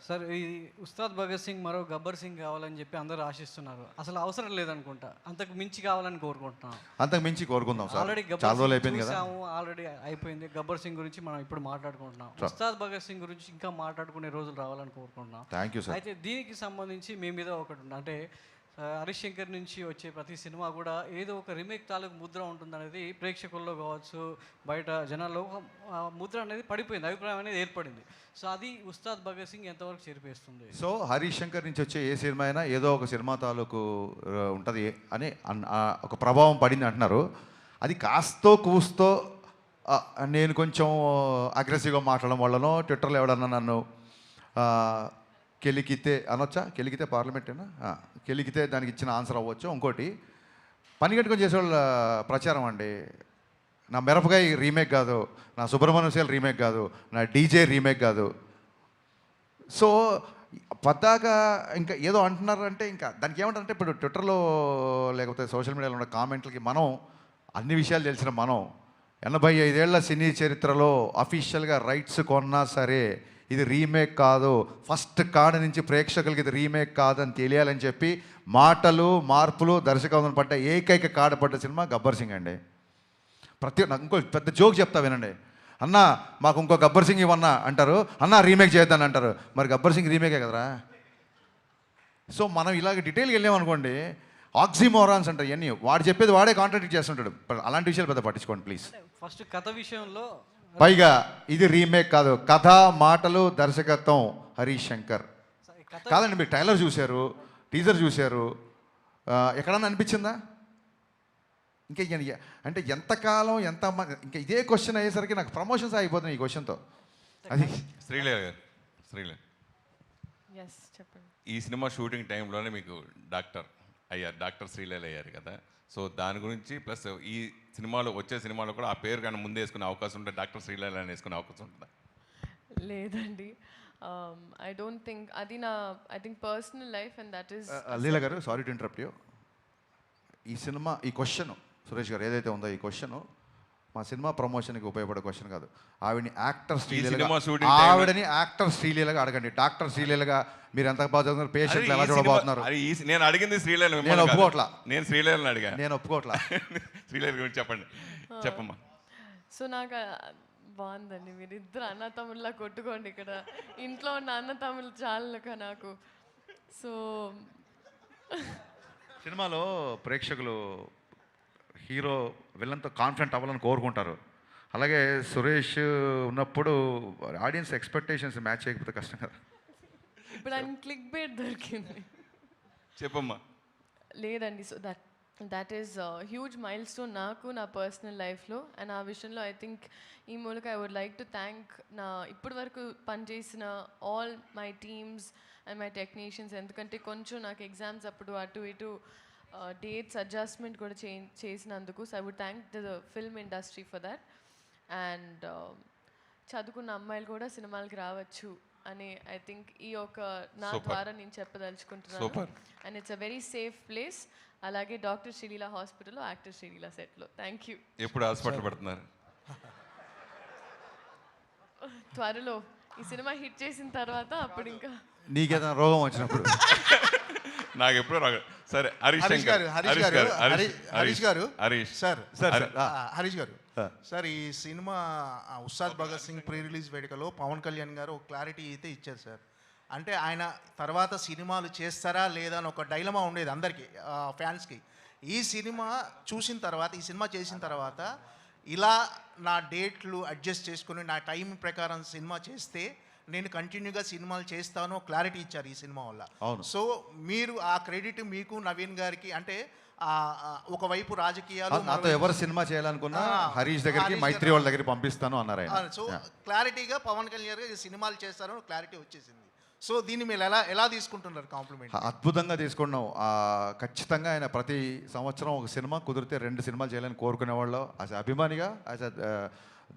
సార్, ఈ ఉస్తాద్ భగత్ సింగ్ మరో గబ్బర్ సింగ్ కావాలని చెప్పి అందరూ ఆశిస్తున్నారు. అసలు అవసరం లేదనుకుంటా, అంతకు మించి కావాలని కోరుకుంటున్నాం. అంతకు మించి కోరుకుందాం సార్. ఆల్రెడీ చాలా రోజులు అయిపోయింది కదా. ఆల్రెడీ అయిపోయింది. గబ్బర్ సింగ్ గురించి మనం ఇప్పుడు మాట్లాడుకుంటున్నాం. ఉస్తాద్ భగత్ సింగ్ గురించి ఇంకా మాట్లాడుకునే రోజులు రావాలని కోరుకుంటున్నాం. Thank you sir. అయితే దీనికి సంబంధించి మీ మీద ఒకటి ఉంది, అంటే హరీష్ శంకర్ నుంచి వచ్చే ప్రతి సినిమా కూడా ఏదో ఒక రీమేక్ తాలూకు ముద్ర ఉంటుందనేది ప్రేక్షకుల్లో కావచ్చు, బయట జనాల్లో ఒక ముద్ర అనేది పడిపోయింది, అభిప్రాయం అనేది ఏర్పడింది. సో అది ఉస్తాద్ భగత్ సింగ్ ఎంతవరకు చేరిపేస్తుంది? సో హరీష్ శంకర్ నుంచి వచ్చే ఏ సినిమా అయినా ఏదో ఒక సినిమా తాలూకు ఉంటుంది అని ఒక ప్రభావం పడింది అంటున్నారు. అది కాస్తో కూస్తో నేను కొంచెం అగ్రెసివ్గా మాట్లాడడం వల్లనో, ట్విట్టర్లో ఎవడన్నా నన్ను కెలికితే అనొచ్చా, కెలికితే పార్లమెంటేనా, కెలికితే దానికి ఇచ్చిన ఆన్సర్ అవ్వచ్చు. ఇంకోటి పని కట్టుకొని చేసేవాళ్ళ ప్రచారం అండి. నా మిరపకాయ రీమేక్ కాదు, నా సుబ్రహ్మణ్యం శైలి రీమేక్ కాదు, నా డీజే రీమేక్ కాదు. సో పద్దాకా ఇంకా ఏదో అంటున్నారంటే ఇంకా దానికి ఏమంటారంటే, ఇప్పుడు ట్విట్టర్లో లేకపోతే సోషల్ మీడియాలో ఉన్న కామెంట్లకి మనం అన్ని విషయాలు తెలిసిన మనం 85 ఏళ్ల సినీ చరిత్రలో అఫీషియల్గా రైట్స్ కొన్నా సరే ఇది రీమేక్ కాదు, ఫస్ట్ కాడ నుంచి ప్రేక్షకులకి ఇది రీమేక్ కాదు అని తెలియాలని చెప్పి మాటలు మార్పులు దర్శకత్వం పడ్డ ఏకైక కాడ పడ్డ సినిమా గబ్బర్ సింగ్ అండి. నాకు ఇంకో పెద్ద జోక్ చెప్తా వినండి. అన్న మాకు ఇంకో గబ్బర్ సింగ్ ఇవన్నా అంటారు, అన్న రీమేక్ చేద్దాని అంటారు. మరి గబ్బర్ సింగ్ రీమేకే కదరా. సో మనం ఇలాగ డీటెయిల్గా వెళ్ళామనుకోండి, ఆక్సిమోరాన్స్ అంటారు ఇవన్నీ, వాడు చెప్పేది వాడే కాంట్రాడిక్ట్ చేస్తుంటాడు. అలాంటి విషయాలు పెద్ద పట్టించుకోండి ప్లీజ్. ఫస్ట్ కథ విషయంలో పైగా ఇది రీమేక్ కాదు, కథ మాటలు దర్శకత్వం హరీష్ శంకర్. కాదండి, మీరు ట్రైలర్ చూశారు, టీజర్ చూశారు, ఎక్కడన్నా అనిపించిందా? ఇంకా అంటే ఎంతకాలం ఇంకా ఇదే క్వశ్చన్ అయ్యేసరికి నాకు ప్రమోషన్స్ అయిపోతున్నాయి ఈ క్వశ్చన్తో. అది శ్రీలేఖ గారు, శ్రీలేఖ చెప్పండి. ఈ సినిమా షూటింగ్ టైంలోనే మీకు డాక్టర్ శ్రీలేఖ అయ్యారు కదా. సో దాని గురించి ప్లస్ ఈ సినిమాలో వచ్చే సినిమాలో కూడా ఆ పేరు కానీ ముందే వేసుకునే అవకాశం ఉంటే డాక్టర్ శ్రీలేఖ అని వేసుకునే అవకాశం ఉంటుందా? లేదండి, ఐ డోంట్ థింక్ అది నా personal life and that is. Leela garu, sorry to interrupt you. ఈ సినిమా ఈ క్వశ్చన్ సురేష్ గారు ఏదైతే ఉందో ఈ క్వశ్చన్ మా సినిమా ప్రమోషన్కి ఉపయోగపడే క్వశ్చన్ కాదు. ఆవిడని యాక్టర్ శ్రీలీలగా అడగండి. డాక్టర్ శ్రీలీలగా మీరు ఎంత బాగా చదువుతున్నారు, పేషెంట్లు ఎలా చూడబోతున్నారు. నేను అడిగింది శ్రీలేఖ, నేను ఒప్పుకోవట్లా. నేను శ్రీలేఖని అడిగా, నేను ఒప్పుకోవట్లా. శ్రీలేఖ గురించి చెప్పమ్మా. సో నాకు బాగుందండి, మీరు ఇద్దరు అన్న తమ్ముళ్ళ కొట్టుకోండి ఇక్కడ. ఇంట్లో ఉన్న అన్న తమ్ముళ్ళు చాలా నాకు. సో సినిమాలో ప్రేక్షకులు హీరో విలన్తో కాన్ఫిడెంట్ అవ్వాలని కోరుకుంటారు. అలాగే సురేష్ ఉన్నప్పుడు ఆడియన్స్ ఎక్స్పెక్టేషన్స్ మ్యాచ్ చేయకపోతే కష్టం కదా. ఇప్పుడు ఆయన క్లిక్ బేట్ దొరికింది. చెప్పమ్మా. లేదండి, so that is huge mile stone నాకు నా పర్సనల్ లైఫ్లో. అండ్ ఆ విషయంలో ఐ థింక్ ఈ మూలక I would like to thank నా ఇప్పటి వరకు పనిచేసిన all my teams and my technicians. ఎందుకంటే కొంచెం నాకు ఎగ్జామ్స్ అప్పుడు అటు ఇటు డేట్స్ అడ్జస్ట్మెంట్ కూడా చేసినందుకు. So I would thank the film industry for that. And చదువుకున్న అమ్మాయిలు కూడా సినిమాలకి రావచ్చు అని ఐ థింక్ ఈ ఒక నా ద్వారా నేను చెప్పదలుచుకుంటున్నాను. And it's a very safe place. అలాగే డాక్టర్ శ్రీలీల హాస్పిటల్లో యాక్టర్ శ్రీలీల సెట్లో. Thank you. ఎప్పుడు హాస్పిటల్ పడుతున్నారు? త్వరలో ఈ సినిమా హిట్ చేసిన తర్వాత అప్పుడు ఇంకా నీకేదైనా రోగం వచ్చినప్పుడు. నాకు ఎప్పుడు రాదు. సరే హరీష్ గారు సార్, ఈ cinema Ustaad Bhagat Singh pre release వేడుకలో పవన్ కళ్యాణ్ గారు ఒక క్లారిటీ అయితే ఇచ్చారు సార్. అంటే ఆయన తర్వాత సినిమాలు చేస్తారా లేదా అని ఒక డైలమా ఉండేది అందరికీ, ఫ్యాన్స్కి. ఈ సినిమా చూసిన తర్వాత, ఈ సినిమా చేసిన తర్వాత ఇలా నా డేట్లు అడ్జస్ట్ చేసుకుని నా టైం ప్రకారం సినిమా చేస్తే నేను కంటిన్యూగా సినిమాలు చేస్తాను క్లారిటీ ఇచ్చారు ఈ సినిమా వల్ల. అవును. సో మీరు ఆ క్రెడిట్ మీకు నవీన్ గారికి, అంటే ఒకవైపు రాజకీయాలు నాతో ఎవరు సినిమా చేయాలనుకున్నా హరీష్ దగ్గరికి మైత్రి వాళ్ళ దగ్గరికి పంపిస్తాను అన్నారు ఆయన. సో క్లారిటీగా పవన్ కళ్యాణ్ గారు ఈ సినిమాలు చేస్తారని క్లారిటీ వచ్చేసింది. సో దీన్ని మీరు ఎలా తీసుకుంటున్నారు కాంప్లిమెంట్? అద్భుతంగా తీసుకున్నాం. ఖచ్చితంగా ఆయన ప్రతి సంవత్సరం ఒక సినిమా కుదిరితే 2 సినిమాలు చేయాలని కోరుకునేవాళ్ళు. యాజ్ అభిమానిగా, యాజ్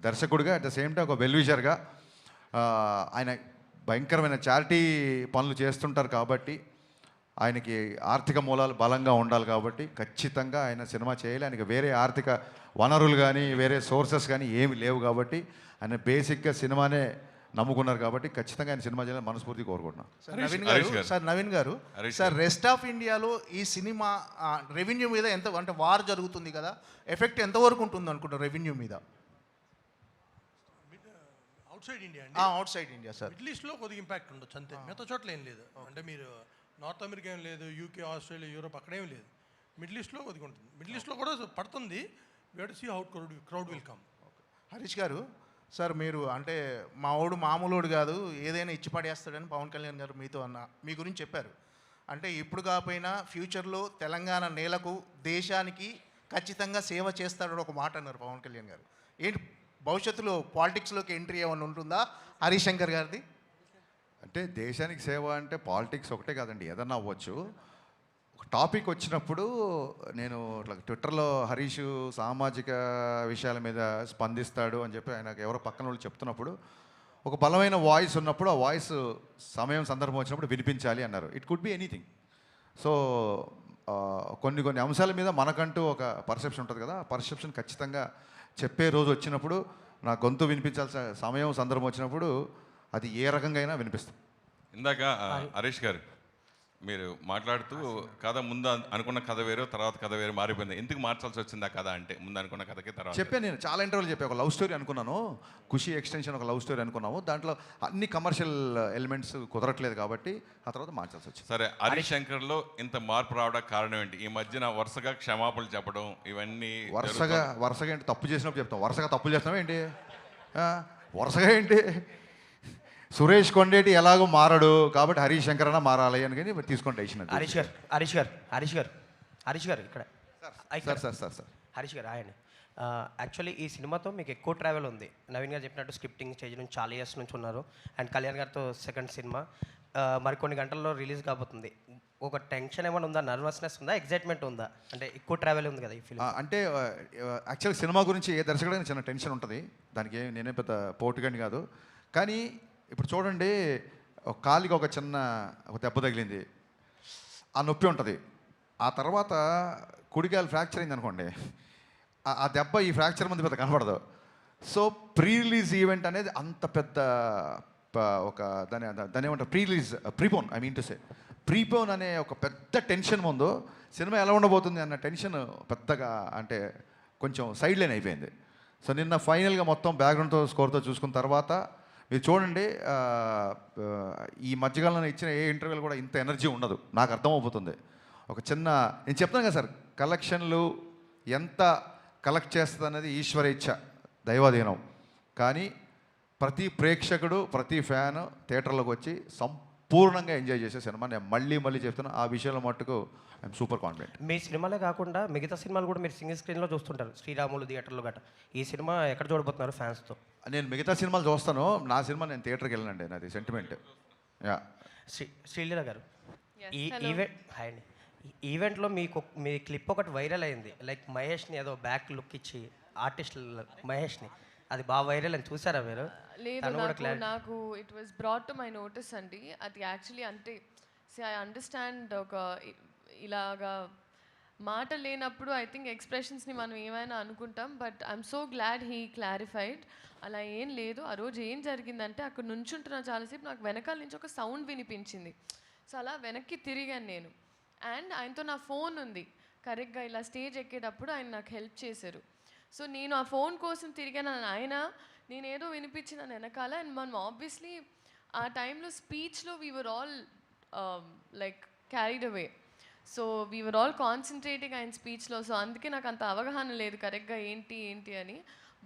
దర్శకుడిగా, అట్ ద సేమ్ టైం ఒక వెల్విషర్గా ఆయన భయంకరమైన చారిటీ పనులు చేస్తుంటారు కాబట్టి, ఆయనకి ఆర్థిక మూలాలు బలంగా ఉండాలి కాబట్టి ఖచ్చితంగా ఆయన సినిమా చేయాలి. ఆయనకి వేరే ఆర్థిక వనరులు కానీ వేరే సోర్సెస్ కానీ ఏమి లేవు కాబట్టి ఆయన బేసిక్గా సినిమానే నమ్ముకున్నారు కాబట్టి ఖచ్చితంగా ఆయన సినిమా చేయాలని మనస్ఫూర్తిగా కోరుకుంటున్నాం. నవీన్ గారు సార్, రెస్ట్ ఆఫ్ ఇండియాలో ఈ సినిమా రెవెన్యూ మీద ఎంత, అంటే వార్ జరుగుతుంది కదా, ఎఫెక్ట్ ఎంతవరకు ఉంటుంది అనుకుంటారు రెవెన్యూ మీద? Outside India outside India sir, middle ఈస్ట్లో కొద్దిగా ఇంపాక్ట్ ఉండొచ్చు అంతే, మిగతా చోట్ల ఏం లేదు. అంటే మీరు నార్త్ అమెరికా ఏం లేదు, యూకే, ఆస్ట్రేలియా, యూరోప్ అక్కడేం లేదు. మిడిల్ ఈస్ట్లో కొద్దిగా ఉంటుంది. మిడిల్ ఈస్ట్లో కూడా పడుతుంది. We have to see how crowd will come. Harish garu sir, మీరు అంటే మావాడు మామూలుడు కాదు, ఏదైనా ఇచ్చి పడేస్తాడని పవన్ కళ్యాణ్ గారు మీతో మీ గురించి చెప్పారు. అంటే ఇప్పుడు కాకపోయినా ఫ్యూచర్లో తెలంగాణ నేలకు, దేశానికి ఖచ్చితంగా సేవ చేస్తాడని ఒక మాట అన్నారు పవన్ కళ్యాణ్ గారు. ఏంటి భవిష్యత్తులో పాలిటిక్స్లోకి ఎంట్రీ ఏమైనా ఉంటుందా హరీష్ శంకర్ గారిది? అంటే దేశానికి సేవ అంటే పాలిటిక్స్ ఒకటే కాదండి, ఏదన్నా అవ్వచ్చు. ఒక టాపిక్ వచ్చినప్పుడు నేను ఇట్లా ట్విట్టర్లో హరీష్ సామాజిక విషయాల మీద స్పందిస్తాడు అని చెప్పి ఆయనకు ఎవరో పక్కన వాళ్ళు చెప్తున్నప్పుడు ఒక బలమైన వాయిస్ ఉన్నప్పుడు ఆ వాయిస్ సమయం సందర్భం వచ్చినప్పుడు వినిపించాలి అన్నారు. It could be anything. So కొన్ని అంశాల మీద మనకంటూ ఒక పర్సెప్షన్ ఉంటుంది కదా, ఆ పర్సెప్షన్ ఖచ్చితంగా చెప్పే రోజు వచ్చినప్పుడు, నా గొంతు వినిపించాల్సిన సమయం సందర్భం వచ్చినప్పుడు అది ఏ రకంగా అయినా వినిపిస్తుంది. ఇందాక హరీష్ గారు మీరు మాట్లాడుతూ కథ ముందు అనుకున్న కథ వేరు, తర్వాత కథ వేరు మారిపోయింది. ఎందుకు మార్చాల్సి వచ్చింది ఆ కథ అంటే? ముందు అనుకున్న కథకి తర్వాత చెప్పాను నేను చాలా ఇంటర్వ్యూలు చెప్పాను. ఒక లవ్ స్టోరీ అనుకున్నాను, ఖుషి ఎక్స్టెన్షన్ ఒక లవ్ స్టోరీ అనుకున్నాము. దాంట్లో అన్ని కమర్షియల్ ఎలిమెంట్స్ కుదరట్లేదు కాబట్టి ఆ తర్వాత మార్చాల్సి వచ్చింది. సరే, హరీష్ శంకర్లో ఇంత మార్పు రావడానికి కారణం ఏంటి? ఈ మధ్యన వరుసగా క్షమాపణలు చెప్పడం ఇవన్నీ వరుసగా ఏంటి? తప్పు చేసినప్పుడు చెప్తాం. వరుసగా తప్పులు చేస్తాం ఏంటి? వరుసగా ఏంటి? సురేష్ కొండేటి ఎలాగో మారడు కాబట్టి హరీష్ శంకర్ అన్న మారాలి అని కానీ తీసుకుంటే ఇచ్చినది. హరీష్ గారు ఇక్కడ సార్ హరీష్ గారు ఆయన యాక్చువల్లీ ఈ సినిమాతో మీకు ఎక్కువ ట్రావెల్ ఉంది. నవీన్ గారు చెప్పినట్టు స్క్రిప్టింగ్ స్టేజ్ నుంచి చాలా ఇయర్స్ నుంచి ఉన్నారు. అండ్ కళ్యాణ్ గారితో సెకండ్ సినిమా మరికొన్ని గంటల్లో రిలీజ్ కాబోతుంది. ఒక టెన్షన్ ఏమైనా ఉందా, నర్వస్నెస్ ఉందా, ఎగ్జైట్మెంట్ ఉందా? అంటే ఎక్కువ ట్రావెల్ ఉంది కదా ఈ ఫిల్మ్. అంటే యాక్చువల్ సినిమా గురించి ఏ దర్శకుడైనా చిన్న టెన్షన్ ఉంటుంది. దానికి నేనే పెద్ద పోటుగాని కాదు. కానీ ఇప్పుడు చూడండి, ఒక కాలికి ఒక దెబ్బ తగిలింది, ఆ నొప్పి ఉంటుంది. ఆ తర్వాత కుడికాయలు ఫ్రాక్చర్ అయింది అనుకోండి, ఆ దెబ్బ ఈ ఫ్రాక్చర్ ముందు పెద్ద కనపడదు. సో ప్రీ రిలీజ్ ఈవెంట్ అనేది అంత పెద్ద ఒక దాని ఏమంటారు, ప్రీపోన్ అనే ఒక పెద్ద టెన్షన్ ముందు సినిమా ఎలా ఉండబోతుంది అన్న టెన్షన్ పెద్దగా అంటే కొంచెం సైడ్ లైన్ అయిపోయింది. సో నిన్న ఫైనల్గా మొత్తం బ్యాక్గ్రౌండ్తో స్కోర్తో చూసుకున్న తర్వాత మీరు చూడండి, ఈ మధ్యకాలంలో ఇచ్చిన ఏ ఇంటర్వ్యూలు కూడా ఇంత ఎనర్జీ ఉండదు. నాకు అర్థమైపోతుంది. ఒక నేను చెప్తాను కదా సార్, కలెక్షన్లు ఎంత కలెక్ట్ చేస్తుంది అనేది ఈశ్వర ఇచ్ఛ, దైవాధీనం. కానీ ప్రతి ప్రేక్షకుడు, ప్రతి ఫ్యాన్ థియేటర్లోకి వచ్చి సంపూర్ణంగా ఎంజాయ్ చేసే సినిమా. నేను మళ్ళీ చెప్తున్నా, ఆ విషయంలో మట్టుకు ఐఎమ్ సూపర్ కాన్ఫిడెంట్. మీ సినిమాలే కాకుండా మిగతా సినిమాలు కూడా మీరు సింగిల్ స్క్రీన్లో చూస్తుంటారు, శ్రీరాములు థియేటర్లో గట్రా. ఈ సినిమా ఎక్కడ చూడబోతున్నారు ఫ్యాన్స్తో? నేను మిగతా సినిమాలు చూస్తాను, నా సినిమా నేను థియేటర్కి వెళ్ళనండి, నాది సెంటిమెంట్. శ్రీలీల గారు, ఈ ఈవెంట్లో మీ క్లిప్ ఒకటి వైరల్ అయింది. లైక్ మహేష్ని ఏదో బ్యాక్ లుక్ ఇచ్చి ఆర్టిస్ట్ మహేష్ని, అది బాగా వైరల్ అని చూసారా మీరు? లేదు, నాకు it was brought to my notice అండి. అది యాక్చువల్లీ అంటే ఐ అండర్స్టాండ్, ఒక ఇలాగా మాట లేనప్పుడు ఐ థింక్ ఎక్స్ప్రెషన్స్ని మనం ఏమైనా అనుకుంటాం. But I'm so glad he clarified. అలా ఏం లేదు. ఆ రోజు ఏం జరిగిందంటే, అక్కడ నుంచుంటున్నా చాలాసేపు, నాకు వెనకాల నుంచి ఒక సౌండ్ వినిపించింది. సో అలా వెనక్కి తిరిగాను నేను. అండ్ ఆయనతో నా ఫోన్ ఉంది. కరెక్ట్గా ఇలా స్టేజ్ ఎక్కేటప్పుడు ఆయన నాకు హెల్ప్ చేశారు. సో నేను ఆ ఫోన్ కోసం తిరిగాను. ఆయన నేనేదో వినిపించిన వెనకాల. అండ్ మనం ఆబ్వియస్లీ ఆ టైంలో స్పీచ్లో we were all like carried away. So we were all concentrating ఆయన స్పీచ్లో. సో అందుకే నాకు అంత అవగాహన లేదు కరెక్ట్గా ఏంటి అని.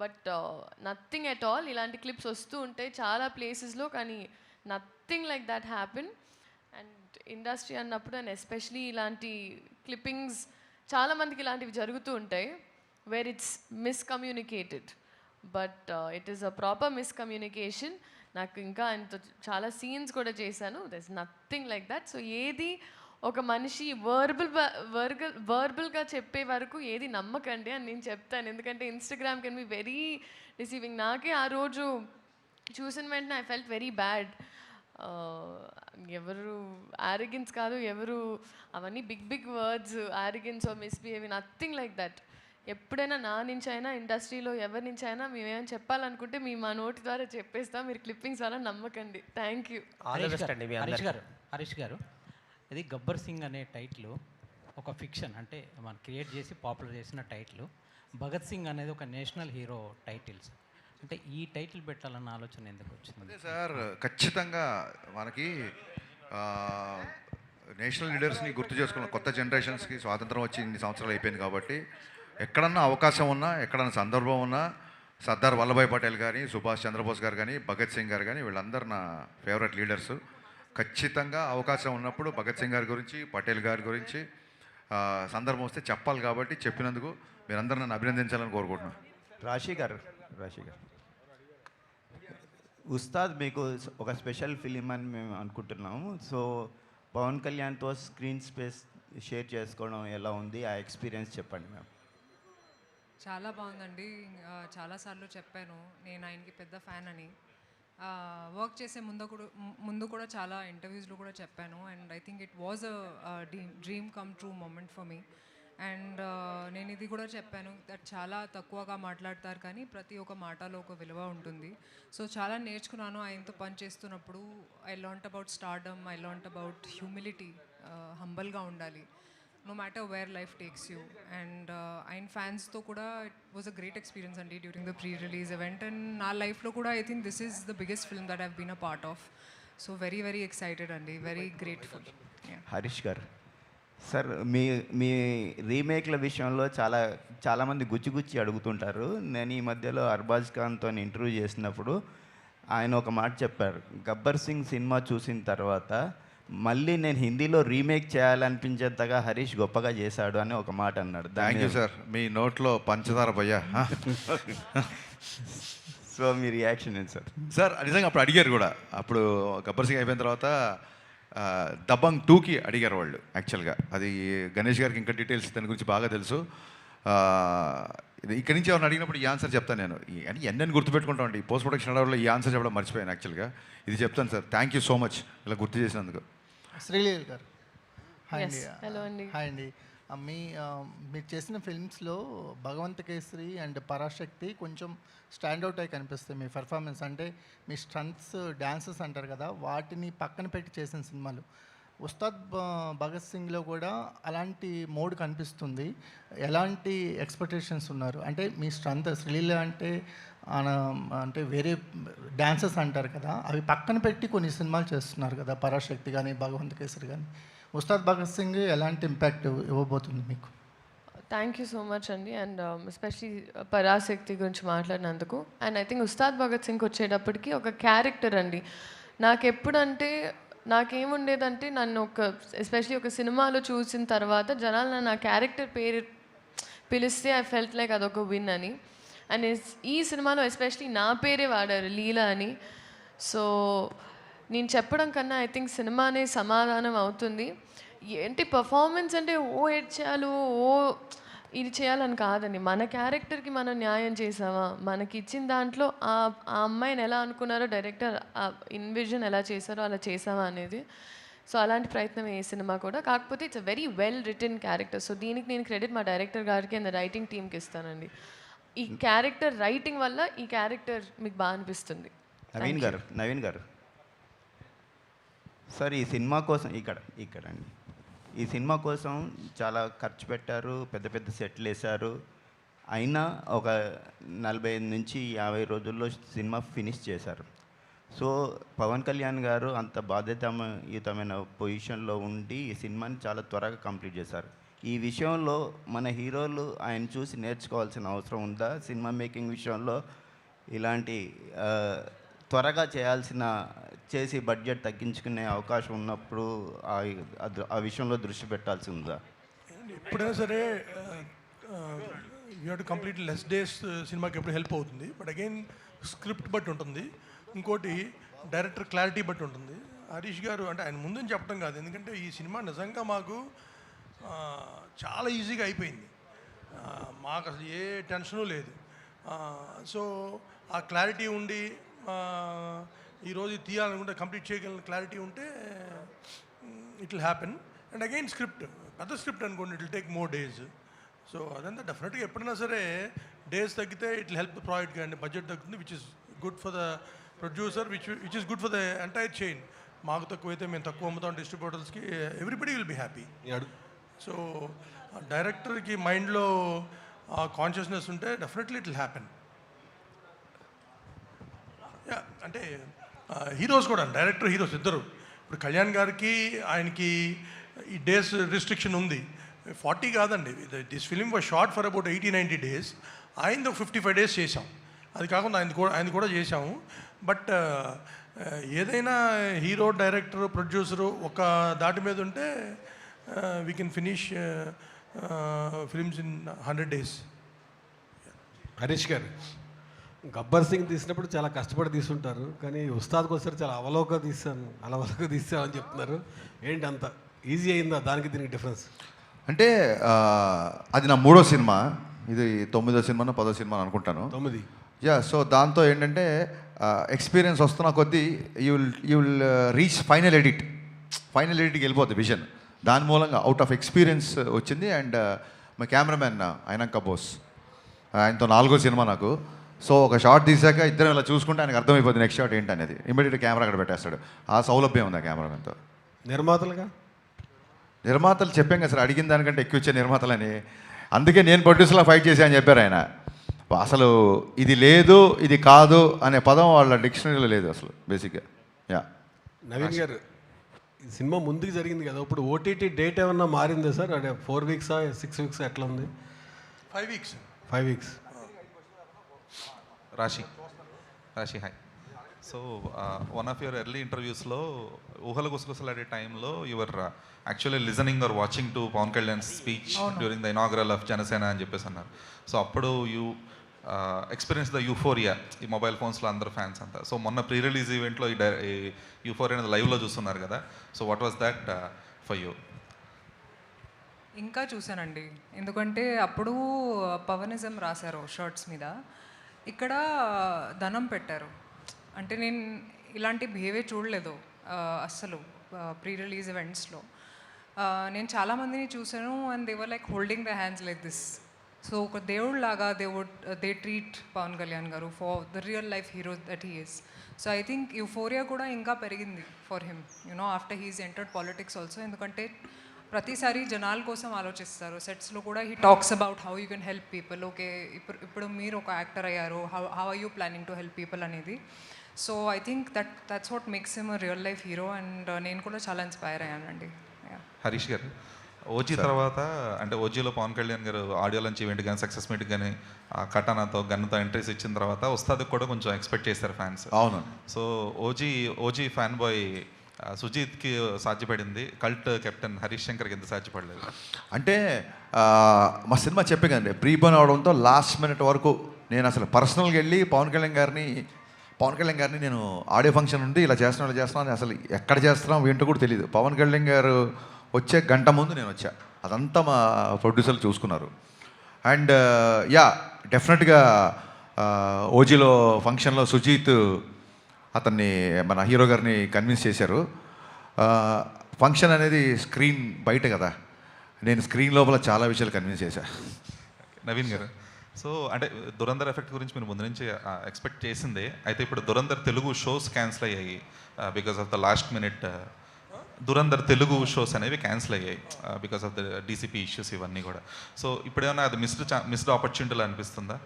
But nothing at all. ఇలాంటి క్లిప్స్ వస్తూ ఉంటాయి చాలా ప్లేసెస్లో, కానీ nothing like that happen. And industry అన్నప్పుడు, అండ్ ఎస్పెషలీ ఇలాంటి క్లిప్పింగ్స్ చాలా మందికి ఇలాంటివి జరుగుతూ ఉంటాయి where it's miscommunicated, but it is a proper miscommunication. నాకు ఇంకా ఆయనతో చాలా సీన్స్ కూడా చేశాను, there is nothing like that. So ఏది ఒక మనిషి వర్బల్గా చెప్పే వరకు ఏది నమ్మకండి అని నేను చెప్తాను, ఎందుకంటే Instagram can be very receiving. నాకే ఆ రోజు చూసిన వెంటనే ఐ ఫెల్ట్ వెరీ బ్యాడ్. ఎవరు ఆరోగెన్స్ కాదు, ఎవరు అవన్నీ big big words, arrogance or misbehaving, nothing like that. ఎప్పుడైనా నా నుంచి అయినా ఇండస్ట్రీలో ఎవరి నుంచి అయినా మేమేమైనా చెప్పాలనుకుంటే మేము మా నోటి ద్వారా చెప్పేస్తాం, మీరు క్లిప్పింగ్స్ అలా నమ్మకండి. Thank you. హరీష్ గారు, ఇది గబ్బర్ సింగ్ అనే టైటిల్ ఒక ఫిక్షన్, అంటే మనం క్రియేట్ చేసి పాపులర్ చేసిన టైటిల్. భగత్ సింగ్ అనేది ఒక నేషనల్ హీరో టైటిల్స్, అంటే ఈ టైటిల్ పెట్టాలన్న ఆలోచన ఎందుకు వచ్చింది? అదే సార్, ఖచ్చితంగా మనకి నేషనల్ లీడర్స్ని గుర్తు చేసుకున్న కొత్త జనరేషన్స్కి స్వాతంత్రం వచ్చి ఇన్ని సంవత్సరాలు అయిపోయింది కాబట్టి ఎక్కడన్నా అవకాశం ఉన్నా, ఎక్కడన్నా సందర్భం ఉన్నా సర్దార్ వల్లభాయ్ పటేల్ కానీ, సుభాష్ చంద్రబోస్ గారు కానీ, భగత్ సింగ్ గారు కానీ, వీళ్ళందరూ నా ఫేవరెట్ లీడర్స్. ఖచ్చితంగా అవకాశం ఉన్నప్పుడు భగత్ సింగ్ గారి గురించి, పటేల్ గారి గురించి సందర్భం వస్తే చెప్పాలి కాబట్టి చెప్పినందుకు మీరందరూ నన్ను అభినందించాలని కోరుకుంటున్నాను. రాశి గారు, ఉస్తాద్ మీకు ఒక స్పెషల్ ఫిలిం అని మేము అనుకుంటున్నాము. సో పవన్ కళ్యాణ్తో స్క్రీన్ స్పేస్ షేర్ చేసుకోవడం ఎలా ఉంది, ఆ ఎక్స్పీరియన్స్ చెప్పండి మ్యామ్. చాలా బాగుందండి. చాలాసార్లు చెప్పాను నేను ఆయనకి పెద్ద ఫ్యాన్ అని. వర్క్ చేసే ముందు కూడా చాలా ఇంటర్వ్యూస్లో కూడా చెప్పాను. And I think it was a dream come true moment for me. And నేను ఇది కూడా చెప్పాను దట్ చాలా తక్కువగా మాట్లాడతారు కానీ ప్రతి ఒక్క మాటలో ఒక విలువ ఉంటుంది. సో చాలా నేర్చుకున్నాను ఆయనతో పని చేస్తున్నప్పుడు. I learnt about stardom, I learnt about humility, హంబల్గా ఉండాలి no matter where life takes you. And ఆయన ఫ్యాన్స్తో కూడా it was a great experience అండి during the pre release event. And నా లైఫ్లో కూడా I think this is the biggest film that have been a part of. So very very excited అండి, very grateful. Harish garu, sir మీ రీమేక్ల విషయంలో చాలామంది గుచ్చి అడుగుతుంటారు. నేను ఈ మధ్యలో అర్బాజ్ ఖాన్తో ఇంటర్వ్యూ చేసినప్పుడు ఆయన ఒక మాట చెప్పారు, గబ్బర్ సింగ్ సినిమా చూసిన తర్వాత మళ్ళీ నేను హిందీలో రీమేక్ చేయాలనిపించేంతగా హరీష్ గొప్పగా చేశాడు అని ఒక మాట అన్నాడు. థ్యాంక్ యూ సార్, మీ నోట్లో పంచదార భయ్యా. సో మీ రియాక్షన్ ఏంటి సార్? సార్ నిజంగా అప్పుడు అడిగారు కూడా, అప్పుడు గబ్బర్ సింగ్ అయిపోయిన తర్వాత దబంగ్ 2కి అడిగారు వాళ్ళు. యాక్చువల్గా అది గణేష్ గారికి ఇంకా డీటెయిల్స్ దాని గురించి బాగా తెలుసు. ఇక్కడి నుంచి ఎవరిని అడిగినప్పుడు ఈ ఆన్సర్ చెప్తాను నేను. అని ఎన్నెన్ని గుర్తుపెట్టుకుంటామండి, పోస్ట్ ప్రొడక్షన్ అడవుల్లో ఈ ఆన్సర్ చెప్పడం మర్చిపోయాను. యాక్చువల్గా ఇది చెప్తాను sir. Thank you so much ఇలా గుర్తు చేసినందుకు. శ్రీలీల గారు, హాయ్ అండి. హలో అండి. హాయ్ అండి. మీరు చేసిన ఫిల్మ్స్లో భగవంత కేసరి అండ్ పరాశక్తి కొంచెం స్టాండ్అవుట్ అయి కనిపిస్తాయి మీ పెర్ఫార్మెన్స్. అంటే మీ స్టంట్స్, డ్యాన్సెస్ అంటారు కదా, వాటిని పక్కన పెట్టి చేసిన సినిమాలు. ఉస్తాద్ భగత్ సింగ్లో కూడా అలాంటి మోడ్ కనిపిస్తుంది. ఎలాంటి ఎక్స్పెక్టేషన్స్ ఉన్నారు? అంటే మీ స్ట్రెంత్ శ్రీలీల అంటే వేరే డ్యాన్సెస్ అంటారు కదా, అవి పక్కన పెట్టి కొన్ని సినిమాలు చేస్తున్నారు కదా, పరాశక్తి కానీ భగవంత్ కేసరి కానీ. ఉస్తాద్ భగత్ సింగ్ ఎలాంటి ఇంపాక్ట్ ఇవ్వబోతుంది మీకు? థ్యాంక్ యూ సో మచ్ అండి. అండ్ ఎస్పెషలీ పరాశక్తి గురించి మాట్లాడినందుకు. And I think Ustaad Bhagat Singh వచ్చేటప్పటికి ఒక క్యారెక్టర్ అండి. నాకెప్పుడంటే నాకేముండేదంటే నన్ను ఎస్పెషలీ ఒక సినిమాలో చూసిన తర్వాత జనాలు నన్ను ఆ క్యారెక్టర్ పేరు పిలిస్తే ఐ ఫెల్ట్ లైక్ అదొక విన్ అని. అండ్ ఈ సినిమాలో ఎస్పెషలీ నా పేరే వాడారు, లీలా అని. సో నేను చెప్పడం కన్నా ఐ థింక్ సినిమానే సమాధానం అవుతుంది. ఏంటి పర్ఫార్మెన్స్ అంటే ఓ ఎడ్ చేయాలి, ఓ ఇది చేయాలని కాదండి. మన క్యారెక్టర్కి మనం న్యాయం చేసామా, మనకి ఇచ్చిన దాంట్లో ఆ అమ్మాయిని ఎలా అనుకున్నారో డైరెక్టర్, ఆ ఇన్విజన్ ఎలా చేశారో అలా చేసామా అనేది. సో అలాంటి ప్రయత్నం ఏ సినిమా కూడా. కాకపోతే it's a very well written character. So దీనికి నేను క్రెడిట్ మా డైరెక్టర్ గారికి అండ్ రైటింగ్ టీమ్కి ఇస్తానండి. ఈ క్యారెక్టర్ రైటింగ్ వల్ల ఈ క్యారెక్టర్ మీకు బాగా అనిపిస్తుంది. నవీన్ గారు సార్, ఈ సినిమా కోసం ఇక్కడ అండి, ఈ సినిమా కోసం చాలా ఖర్చు పెట్టారు, పెద్ద పెద్ద సెట్లు వేశారు. అయినా ఒక 45 నుంచి 50 రోజుల్లో సినిమా ఫినిష్ చేశారు. సో పవన్ కళ్యాణ్ గారు అంత బాధ్యతాయుతమైన పొజిషన్లో ఉండి ఈ సినిమాని చాలా త్వరగా కంప్లీట్ చేశారు. ఈ విషయంలో మన హీరోలు ఆయన చూసి నేర్చుకోవాల్సిన అవసరం ఉందా? సినిమా మేకింగ్ విషయంలో ఇలాంటి త్వరగా చేసి బడ్జెట్ తగ్గించుకునే అవకాశం ఉన్నప్పుడు ఆ విషయంలో దృష్టి పెట్టాల్సి ఉందా? ఎప్పుడైనా సరే you have to complete less days సినిమాకి ఎప్పుడు హెల్ప్ అవుతుంది. బట్ అగైన్ స్క్రిప్ట్ బట్టి ఉంటుంది, ఇంకోటి డైరెక్టర్ క్లారిటీ బట్టి ఉంటుంది. హరీష్ గారు అంటే ఆయన ముందని చెప్పడం కాదు, ఎందుకంటే ఈ సినిమా నిజంగా మాకు చాలా ఈజీగా అయిపోయింది. మాకు అసలు ఏ టెన్షను లేదు. సో ఆ క్లారిటీ ఉండి ఈరోజు తీయాలనుకుంటే కంప్లీట్ చేయగలిగిన క్లారిటీ ఉంటే it will happen. And again script పెద్ద స్క్రిప్ట్ అనుకోండి, it will take more days. So అదంతా డెఫినెట్గా ఎప్పుడైనా సరే డేస్ తగ్గితే it will help the project, కానీ బడ్జెట్ తగ్గుతుంది, which is good for the producer, which is good for the entire chain. మాకు తక్కువైతే మేము తక్కువ అమ్ముతాం డిస్ట్రిబ్యూటర్స్కి, everybody will be happy. So డైరెక్టర్కి మైండ్లో కాన్షియస్నెస్ ఉంటే డెఫినెట్లీ ఇట్ విల్ హ్యాపెన్. అంటే హీరోస్ కూడా, డైరెక్టర్ హీరోస్ ఇద్దరు. ఇప్పుడు కళ్యాణ్ గారికి ఆయనకి ఈ డేస్ రిస్ట్రిక్షన్ ఉంది, 40 కాదండి. This film was short for about 80-90 days. ఆయనది ఒక 55 days చేసాం. అది కాకుండా ఆయన కూడా చేసాము. బట్ ఏదైనా హీరో, డైరెక్టర్, ప్రొడ్యూసరు ఒక దాటి మీద ఉంటే we can finish films in 100 days. Harish గారు, గబ్బర్ సింగ్ తీసినప్పుడు చాలా కష్టపడి తీసుంటారు, కానీ ఉస్తాద్కి వచ్చారు చాలా అలవోక తీసాను అని చెప్తున్నారు. ఏంటి అంత ఈజీ అయిందా దానికి దీనికి డిఫరెన్స్? అంటే అది నా 3వ సినిమా, ఇది 9వ సినిమానో 10వ సినిమా అనుకుంటాను. 9. యా, సో దాంతో ఏంటంటే ఎక్స్పీరియన్స్ వస్తున్న కొద్దీ యూ విల్ రీచ్ ఫైనల్ ఎడిట్కి వెళ్ళిపోద్ది విజన్. దాని మూలంగా అవుట్ ఆఫ్ ఎక్స్పీరియన్స్ వచ్చింది. అండ్ మా కెమెరామెన్ అయినాక బోస్, ఆయనతో 4వ సినిమా నాకు. సో ఒక షార్ట్ తీసాక ఇద్దరం ఇలా చూసుకుంటే ఆయనకు అర్థమైపోతుంది నెక్స్ట్ షాట్ ఏంటనేది. ఇమీడియట్ కెమెరా అక్కడ పెట్టేస్తాడు. ఆ సౌలభ్యం ఉంది ఆ కెమెరామెన్తో. నిర్మాతలు చెప్పాం కదా సార్, అడిగిన దానికంటే ఎక్కువ ఇచ్చే నిర్మాతలని. అందుకే నేను ప్రొడ్యూసర్లా ఫైట్ చేశాను చెప్పారు ఆయన. అసలు ఇది లేదు, ఇది కాదు అనే పదం వాళ్ళ డిక్షనరీలో లేదు అసలు బేసిక్గా. యా, నవీన్ గారు, ఈ సినిమా ముందుకు జరిగింది కదా, ఇప్పుడు ఓటీటీ డేట్ ఏమన్నా మారిందా సార్? అంటే 4 weeks 6 weeks ఎట్లా ఉంది? 5 weeks. 5 weeks. Rashi hi. So one of your early ఇంటర్వ్యూస్లో ఊహల గుసగుసలాడే టైంలో your actually listening or watching to Pawan Kalyan speech during the inaugural of Janasena అని చెప్పేసి అన్నారు. సో అప్పుడు యూ ఎక్స్పీరియన్స్ ద యూఫోరియా, ఈ మొబైల్ ఫోన్స్లో అందరు ఫ్యాన్స్ అంతా. సో మొన్న ప్రీ రిలీజ్ ఈవెంట్లో ఈ యూఫోరియా అనేది లైవ్లో చూస్తున్నారు కదా. So what was that for you? ఇంకా చూశానండి, ఎందుకంటే అప్పుడు పవనిజం రాశారు షర్ట్స్ మీద, ఇక్కడ ధనం పెట్టారు. అంటే నేను ఇలాంటి బిహేవియర్ చూడలేదు అస్సలు ప్రీ రిలీజ్ ఈవెంట్స్లో. నేను చాలామందిని చూసాను and they were like holding the hands like this. So ఒక దేవుడు లాగా దే ట్రీట్ పవన్ కళ్యాణ్ గారు for the real life hero that he is. So I think euphoria కూడా ఇంకా పెరిగింది for him, you know after he's entered politics also. ఎందుకంటే ప్రతిసారి జనాల కోసం ఆలోచిస్తారు. సెట్స్లో కూడా he talks about how you can help people. Okay, ఇప్పుడు మీరు ఒక యాక్టర్ అయ్యారు, how are you planning to help people అనేది. So I think that's what makes him a real life hero. And నేను కూడా చాలా ఇన్స్పైర్ అయ్యానండి. హరీష్ గారు, ఓజీ తర్వాత అంటే ఓజీలో పవన్ కళ్యాణ్ గారు ఆడియో లాంచ్ ఈవెంట్ కానీ సక్సెస్ మీట్ కానీ కటానాతో గన్నుతో ఎంట్రీస్ ఇచ్చిన తర్వాత ఉస్తాద్కి కూడా కొంచెం ఎక్స్పెక్ట్ చేశారు ఫ్యాన్స్. అవును. సో ఓజీ ఫ్యాన్ బాయ్ సుజీత్కి సాధ్యపడింది, కల్ట్ కెప్టెన్ హరీష్ శంకర్కి ఎందుకు సాధ్యపడలేదు? అంటే మా సినిమా చెప్పే కదండి, ప్రీపోన్ అవడంతో లాస్ట్ మినిట్ వరకు నేను అసలు పర్సనల్గా వెళ్ళి పవన్ కళ్యాణ్ గారిని నేను ఆడియో ఫంక్షన్ ఉంది ఇలా చేస్తున్నాను అసలు ఎక్కడ చేస్తున్నాం ఏంటో కూడా తెలియదు. పవన్ కళ్యాణ్ గారు వచ్చే గంట ముందు నేను వచ్చా. అదంతా మా ప్రొడ్యూసర్లు చూసుకున్నారు. అండ్ యా, డెఫినెట్గా ఓజీలో ఫంక్షన్లో సుజీత్ అతన్ని మన హీరో గారిని కన్విన్స్ చేశారు. ఫంక్షన్ అనేది స్క్రీన్ బయట కదా, నేను స్క్రీన్ లోపల చాలా విషయాలు కన్విన్స్ చేశాను. నవీన్ గారు, సో అంటే దురంధర్ ఎఫెక్ట్ గురించి మీరు ముందు నుంచి ఎక్స్పెక్ట్ చేసిందే. అయితే ఇప్పుడు దురంధర్ తెలుగు షోస్ క్యాన్సిల్ అయ్యాయి because of the last minute. Dhurandhar Telugu shows అనేవి క్యాన్సిల్ అయ్యాయి because of the DCP issues ఇవన్నీ కూడా. సో ఇప్పుడేమన్నా అది మిస్డ్ ఆపర్చునిటీలు అనిపిస్తుందా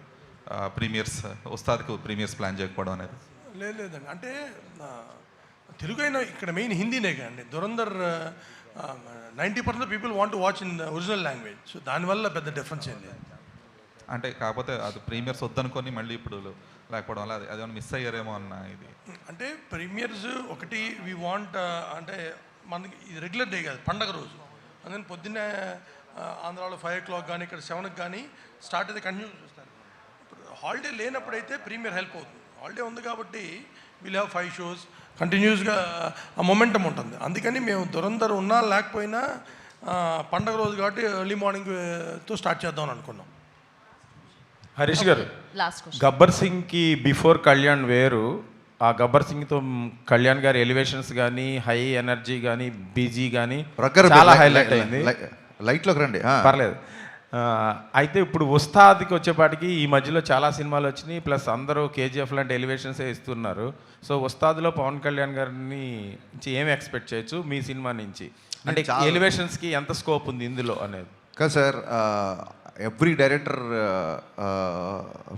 ప్రీమియర్స్, ఉస్తాద్కి ప్రీమియర్స్ ప్లాన్ చేయకపోవడం అనేది? లేదండి, అంటే తెలుగు అయినా ఇక్కడ మెయిన్ హిందీనే కదండి. Dhurandhar 90% people want to watch in original language. So దానివల్ల పెద్ద డిఫరెన్స్ ఏం లేదు. అంటే కాకపోతే అది ప్రీమియర్స్ వద్దనుకొని మళ్ళీ ఇప్పుడు లేకపోవడం వల్ల అదేమన్నా మిస్ అయ్యారేమో అన్న ఇది. అంటే ప్రీమియర్స్ ఒకటి వీ వాంట్, అంటే మనకి ఇది రెగ్యులర్ డే కాదు, పండగ రోజు. అందుకని పొద్దున్నే ఆంధ్రాలో 5 o'clock కానీ ఇక్కడ 7కి కానీ స్టార్ట్ అయితే కంటిన్యూ చూస్తారు. హాలిడే లేనప్పుడైతే ప్రీమియర్ హెల్ప్ అవుతుంది. హాలిడే ఉంది కాబట్టి వీల్ హ్యావ్ 5 shows కంటిన్యూస్గా ఆ మొమెంటం ఉంటుంది. అందుకని మేము దురంధర్ ఉన్నా లేకపోయినా పండగ రోజు కాబట్టి ఎర్లీ మార్నింగ్తో స్టార్ట్ చేద్దామని అనుకున్నాం. Harish garu, last question. గబ్బర్ సింగ్కి బిఫోర్ కళ్యాణ్ వేరు, ఆ గబ్బర్ సింగ్తో కళ్యాణ్ గారి ఎలివేషన్స్ కానీ హై ఎనర్జీ కానీ బీజీ కానీ చాలా హైలైట్ అయింది. లైట్లోకి రండి. పర్లేదు. అయితే ఇప్పుడు ఉస్తాద్కి వచ్చేపాటికి ఈ మధ్యలో చాలా సినిమాలు వచ్చినాయి, ప్లస్ అందరూ కేజీఎఫ్ లాంటి ఎలివేషన్సే ఇస్తున్నారు. సో ఉస్తాద్లో పవన్ కళ్యాణ్ గారిని నుంచి ఏమి ఎక్స్పెక్ట్ చేయొచ్చు మీ సినిమా నుంచి? అంటే ఎలివేషన్స్కి ఎంత స్కోప్ ఉంది ఇందులో అనేది? కదా సార్, ఎవ్రీ డైరెక్టర్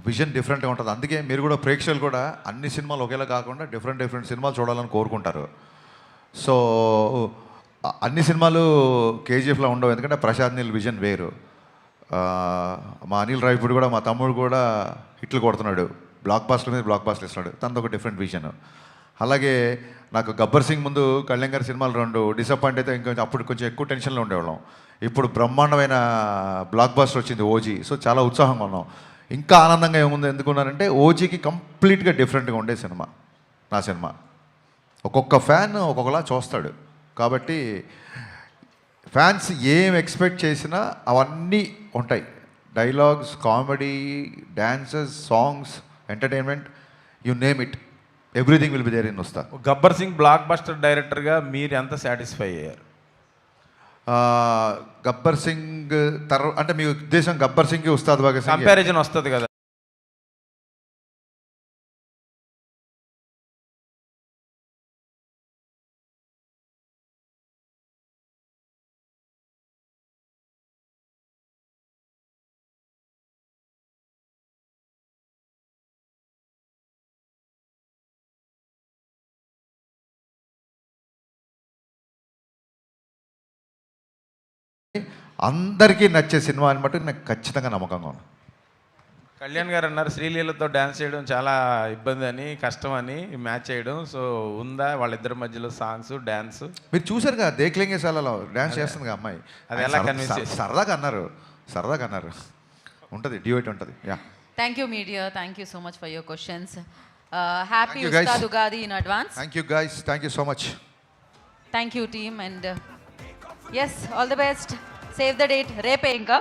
విజన్ డిఫరెంట్గా ఉంటుంది. అందుకే మీరు కూడా ప్రేక్షకులు కూడా అన్ని సినిమాలు ఒకేలా కాకుండా డిఫరెంట్ సినిమాలు చూడాలని కోరుకుంటారు. సో అన్ని సినిమాలు కేజీఎఫ్లో ఉండవు, ఎందుకంటే ప్రశాంత్ నీల్ విజన్ వేరు. మా అనిల్ రావిపూడి కూడా, మా తమ్ముడు కూడా హిట్లు కొడుతున్నాడు, బ్లాక్ బాస్టర్ మీద బ్లాక్ బాస్టర్ ఇస్తున్నాడు, తనది ఒక డిఫరెంట్ విజన్. అలాగే నాకు గబ్బర్ సింగ్ ముందు కళ్యాణ్ గారి సినిమాలు 2 డిసప్పాయింట్ అయితే ఇంకా అప్పుడు కొంచెం ఎక్కువ టెన్షన్లో ఉండేవాళ్ళం. ఇప్పుడు బ్రహ్మాండమైన బ్లాక్ బాస్టర్ వచ్చింది ఓజీ. సో చాలా ఉత్సాహంగా ఉన్నాం. ఇంకా ఆనందంగా ఏముంది ఎందుకున్నానంటే ఓజీకి కంప్లీట్గా డిఫరెంట్గా ఉండే సినిమా నా సినిమా. ఒక్కొక్క ఫ్యాన్ ఒక్కొక్కలా చూస్తాడు కాబట్టి ఫ్యాన్స్ ఏం ఎక్స్పెక్ట్ చేసినా అవన్నీ ఉంటాయి. Dialogues, comedy, dances, songs, entertainment, you name it, everything will be there in Ustaad. Gabbar Singh blockbuster డైరెక్టర్గా మీరు ఎంత సాటిస్ఫై అయ్యారు? గబ్బర్ సింగ్ తర్వాత అంటే మీ ఉద్దేశం గబ్బర్ సింగ్కి ఉస్తాద్ భగత్ సింగ్ కంపారిజన్ వస్తుంది కదా? అందరికీ నచ్చే సినిమా అని బట్టి నాకు ఖచ్చితంగా నమ్మకంగా ఉంది. కళ్యాణ్ గారు అన్నారు శ్రీలీలతో డ్యాన్స్ చేయడం చాలా ఇబ్బంది అని, కష్టం అని మ్యాచ్ చేయడం. సో ఉందా వాళ్ళిద్దరి మధ్యలో సాంగ్స్ డ్యాన్స్? మీరు చూసారు కదా దేఖ్లేంగే సాలలో డ్యాన్స్ చేస్తుంది కదా అమ్మాయి. అది ఎలా కన్విన్స్ చేసి? సరదాగా అన్నారు ఉంటుంది, డ్యూయట్ ఉంటుంది. Yeah, thank you media, thank you so much for your questions. Happy Ustaad Ugadi in advance. Thank you guys, thank you so much. Thank you team and as all the best. Save the date రేపే ఇంకా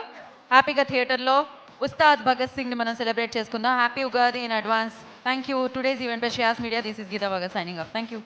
హ్యాపీగా థియేటర్లో ఉస్తాద్ భగత్ సింగ్ని మనం celebrate చేసుకుందాం. Happy Ugadi in advance. Thank you. Today's event by Shreyas media. This is Geetha Bhagat signing off. Thank you.